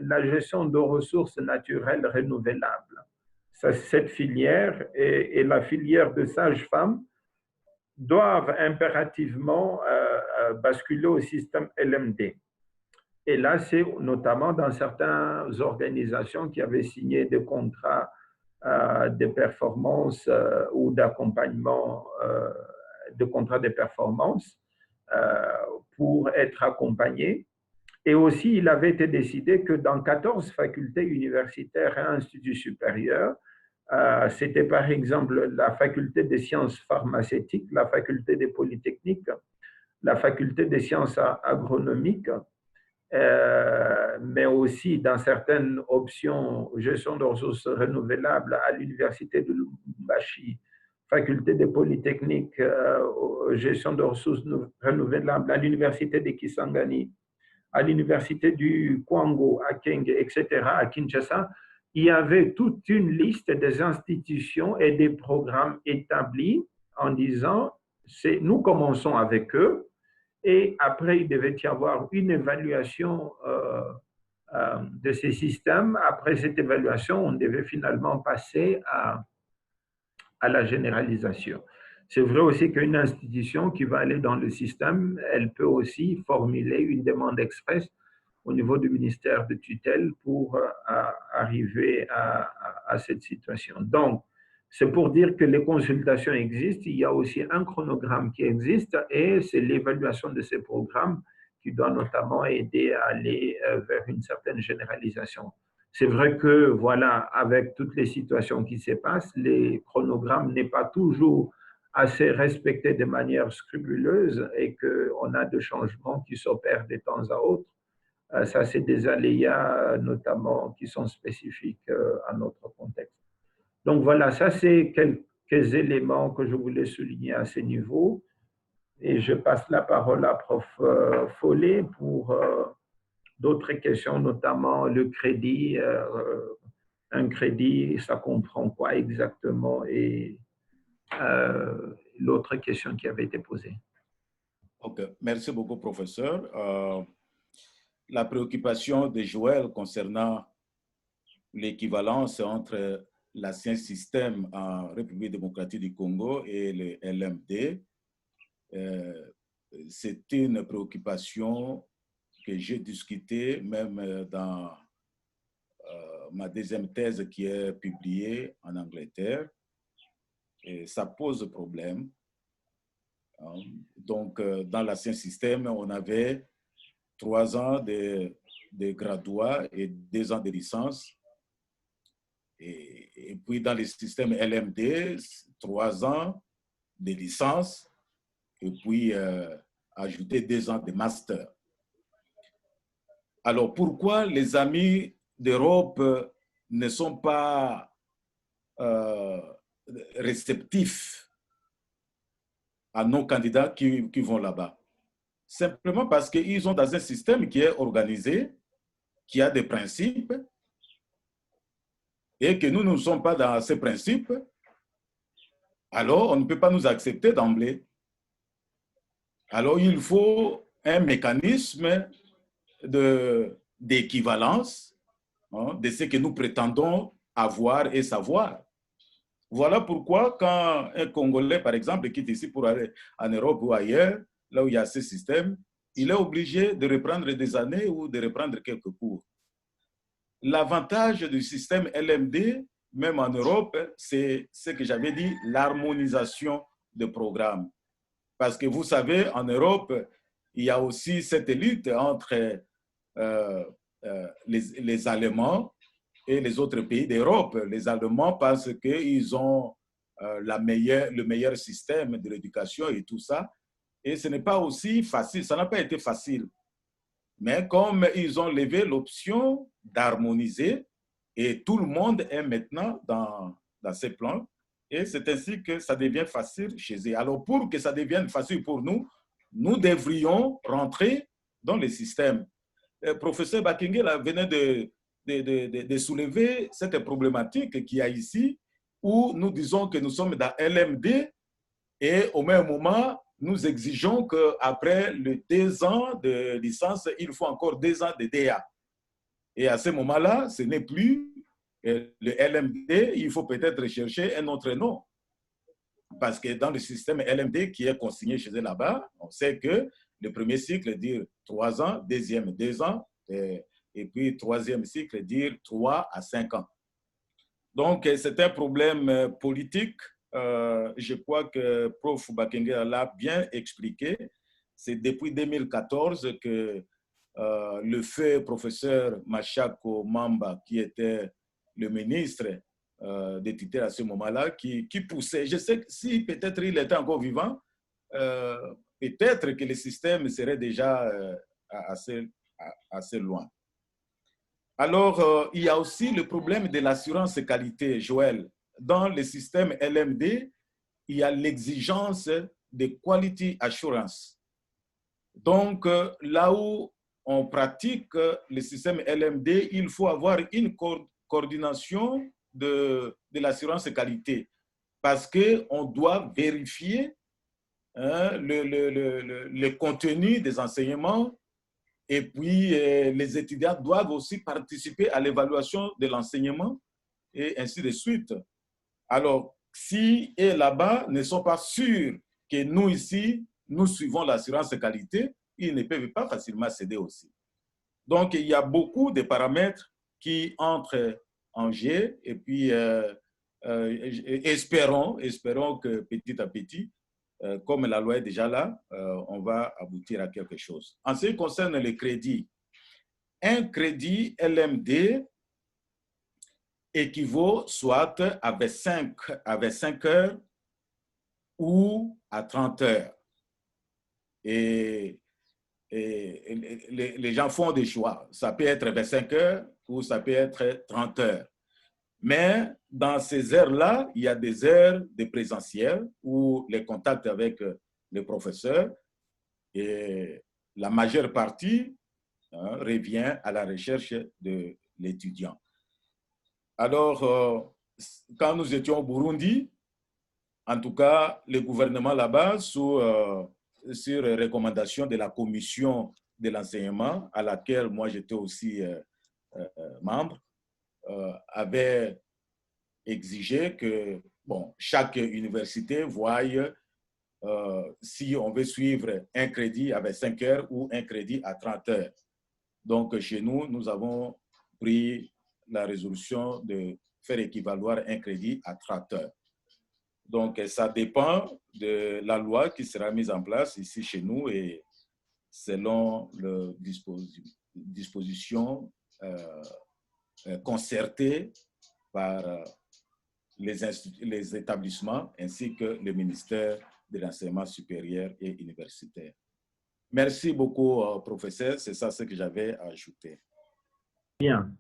la gestion de ressources naturelles renouvelables, cette filière et la filière de sages-femmes doivent impérativement basculer au système LMD. Et là, c'est notamment dans certaines organisations qui avaient signé des contrats de performance ou d'accompagnement de contrats de performance pour être accompagnés. Et aussi, il avait été décidé que dans 14 facultés universitaires et instituts supérieurs, c'était par exemple la faculté des sciences pharmaceutiques, la faculté des polytechniques, la faculté des sciences agronomiques, mais aussi dans certaines options gestion de ressources renouvelables à l'université de Lubumbashi, faculté des polytechniques, gestion de ressources renouvelables à l'université de Kisangani, à l'université du Kwango, à Kenge, etc., à Kinshasa, il y avait toute une liste des institutions et des programmes établis en disant, nous commençons avec eux, et après, il devait y avoir une évaluation de ces systèmes. Après cette évaluation, on devait finalement passer à la généralisation. C'est vrai aussi qu'une institution qui va aller dans le système, elle peut aussi formuler une demande express au niveau du ministère de tutelle pour arriver à cette situation. Donc, c'est pour dire que les consultations existent, il y a aussi un chronogramme qui existe et c'est l'évaluation de ces programmes qui doit notamment aider à aller vers une certaine généralisation. C'est vrai que, voilà, avec toutes les situations qui se passent, les chronogrammes n'est pas toujours assez respectés de manière scrupuleuse et qu'on a des changements qui s'opèrent de temps à autre. Ça, c'est des aléas notamment qui sont spécifiques à notre contexte. Donc voilà, ça c'est quelques éléments que je voulais souligner à ce niveau. Et je passe la parole à Prof. Follet pour d'autres questions, notamment le crédit. Un crédit, ça comprend quoi exactement? Et l'autre question qui avait été posée. Ok, merci beaucoup, professeur. La préoccupation de Joël concernant l'équivalence entre l'ancien système en République démocratique du Congo et le LMD, c'est une préoccupation que j'ai discutée même dans ma deuxième thèse qui est publiée en Angleterre. Et ça pose problème. Donc, dans l'ancien système, on avait 3 ans de graduat et 2 ans de licence. Et puis, dans le système LMD, 3 ans de licence et puis ajouter 2 ans de master. Alors, pourquoi les amis d'Europe ne sont pas réceptifs à nos candidats qui vont là-bas? Simplement parce qu'ils sont dans un système qui est organisé, qui a des principes, et que nous ne sommes pas dans ces principes, alors on ne peut pas nous accepter d'emblée. Alors il faut un mécanisme d'équivalence de ce que nous prétendons avoir et savoir. Voilà pourquoi quand un Congolais, par exemple, quitte ici pour aller en Europe ou ailleurs, là où il y a ce système, il est obligé de reprendre des années ou de reprendre quelques cours. L'avantage du système LMD, même en Europe, c'est ce que j'avais dit, l'harmonisation de programmes. Parce que vous savez, en Europe, il y a aussi cette lutte entre les Allemands et les autres pays d'Europe. Les Allemands pensent qu'ils ont le meilleur système de l'éducation et tout ça. Et ce n'est pas aussi facile, ça n'a pas été facile. Mais comme ils ont levé l'option d'harmoniser, et tout le monde est maintenant dans ces plans, et c'est ainsi que ça devient facile chez eux. Alors pour que ça devienne facile pour nous, nous devrions rentrer dans le système. Le professeur Bakenge venait de soulever cette problématique qu'il y a ici, où nous disons que nous sommes dans LMD, et au même moment, nous exigeons qu'après les 2 ans de licence, il faut encore 2 ans de DA. Et à ce moment-là, ce n'est plus le LMD, il faut peut-être chercher un autre nom. Parce que dans le système LMD qui est consigné chez eux là-bas, on sait que le premier cycle dit 3 ans, deuxième 2 ans, et puis troisième cycle dit 3 à 5 ans. Donc, c'est un problème politique. Je crois que Prof. Bakenge l'a bien expliqué. C'est depuis 2014 que le feu professeur Machako Mamba, qui était le ministre des tutelles à ce moment-là, qui poussait. Je sais que si peut-être il était encore vivant, peut-être que le système serait déjà assez loin. Alors, il y a aussi le problème de l'assurance qualité, Joël. Dans le système LMD, il y a l'exigence de quality assurance. Donc, là où on pratique le système LMD, il faut avoir une coordination de l'assurance qualité parce qu'on doit vérifier le contenu des enseignements et puis les étudiants doivent aussi participer à l'évaluation de l'enseignement et ainsi de suite. Alors, si et là-bas ne sont pas sûrs que nous ici, nous suivons l'assurance qualité, ils ne peuvent pas facilement céder aussi. Donc, il y a beaucoup de paramètres qui entrent en jeu et puis espérons que petit à petit, comme la loi est déjà là, on va aboutir à quelque chose. En ce qui concerne les crédits, un crédit LMD équivaut soit à 25 heures ou à 30 heures. Et les gens font des choix. Ça peut être 25 heures ou ça peut être 30 heures. Mais dans ces heures-là, il y a des heures de présentiel ou les contacts avec les professeurs. Et la majeure partie revient à la recherche de l'étudiant. Alors, quand nous étions au Burundi, en tout cas, le gouvernement là-bas, sur recommandation de la commission de l'enseignement, à laquelle moi j'étais aussi membre, avait exigé que chaque université voie si on veut suivre un crédit à 25 heures ou un crédit à 30 heures. Donc, chez nous, nous avons pris la résolution de faire équivaloir un crédit à 30 heures. Donc, ça dépend de la loi qui sera mise en place ici chez nous et selon les dispositions concertées par les établissements ainsi que le ministère de l'enseignement supérieur et universitaire. Merci beaucoup, professeur. C'est ça ce que j'avais à ajouter. Bien.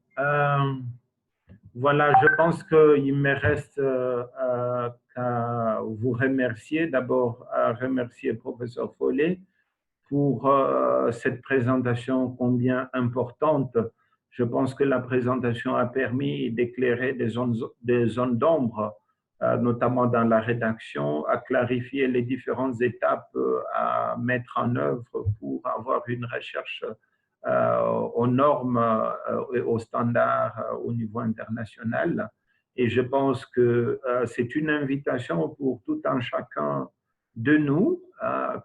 Voilà, je pense qu'il me reste qu'à vous remercier. D'abord, à remercier le professeur Follet pour cette présentation combien importante. Je pense que la présentation a permis d'éclairer des zones d'ombre, notamment dans la rédaction, à clarifier les différentes étapes à mettre en œuvre pour avoir une recherche aux normes et aux standards au niveau international. Et je pense que c'est une invitation pour tout un chacun de nous,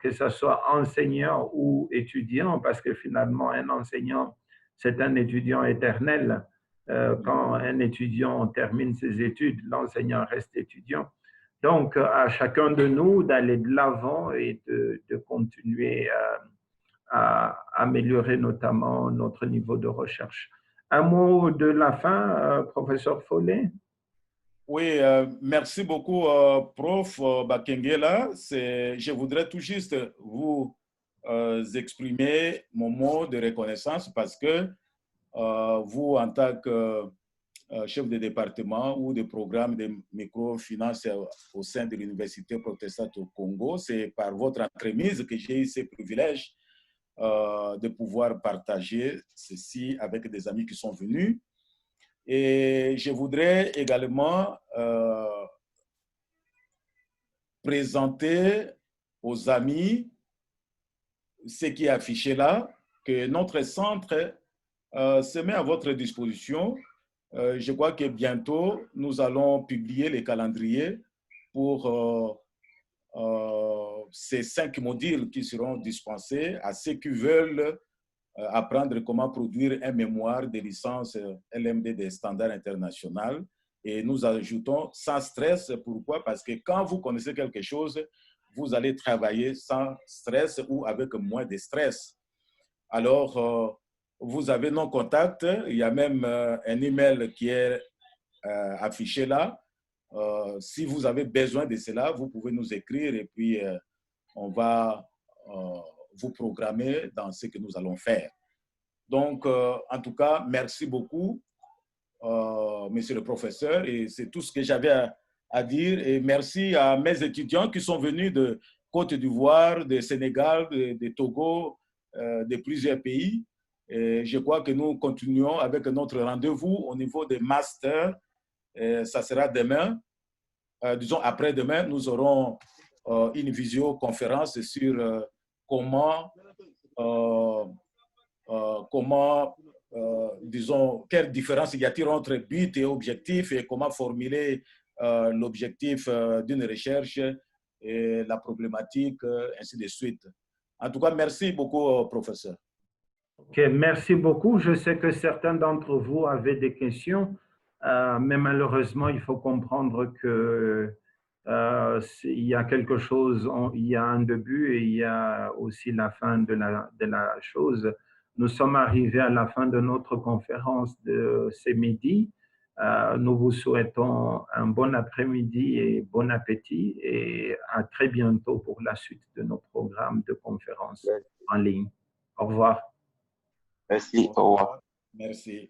que ce soit enseignant ou étudiant, parce que finalement, un enseignant, c'est un étudiant éternel. Quand un étudiant termine ses études, l'enseignant reste étudiant. Donc, à chacun de nous d'aller de l'avant et de continuer à améliorer notamment notre niveau de recherche. Un mot de la fin, professeur Follet? Oui, merci beaucoup, prof Bakengela. Je voudrais tout juste vous exprimer mon mot de reconnaissance parce que vous, en tant que chef de département ou de programme de microfinance au sein de l'Université protestante au Congo, c'est par votre entremise que j'ai eu ce privilège de pouvoir partager ceci avec des amis qui sont venus. Et je voudrais également présenter aux amis ce qui est affiché là, que notre centre se met à votre disposition. Je crois que bientôt, nous allons publier les calendriers pour ces 5 modules qui seront dispensés à ceux qui veulent apprendre comment produire un mémoire de licence LMD des standards internationaux. Et nous ajoutons sans stress. Pourquoi? Parce que quand vous connaissez quelque chose, vous allez travailler sans stress ou avec moins de stress. Alors, vous avez nos contacts. Il y a même un email qui est affiché là. Si vous avez besoin de cela, vous pouvez nous écrire et puis on va vous programmer dans ce que nous allons faire. Donc, en tout cas, merci beaucoup, monsieur le professeur, et c'est tout ce que j'avais à dire. Et merci à mes étudiants qui sont venus de Côte d'Ivoire, de Sénégal, de Togo, de plusieurs pays. Et je crois que nous continuons avec notre rendez-vous au niveau des masters. Ça sera demain. Disons, après-demain, nous aurons une visioconférence sur comment, disons, quelle différence y a-t-il entre but et objectif et comment formuler l'objectif d'une recherche et la problématique, ainsi de suite. En tout cas, merci beaucoup, professeur. Ok, merci beaucoup. Je sais que certains d'entre vous avaient des questions, mais malheureusement, il faut comprendre que il y a quelque chose, il y a un début et il y a aussi la fin de la chose. Nous sommes arrivés à la fin de notre conférence de ce midi. Nous vous souhaitons un bon après-midi et bon appétit et à très bientôt pour la suite de nos programmes de conférences en ligne. Au revoir. Merci, au revoir. Merci.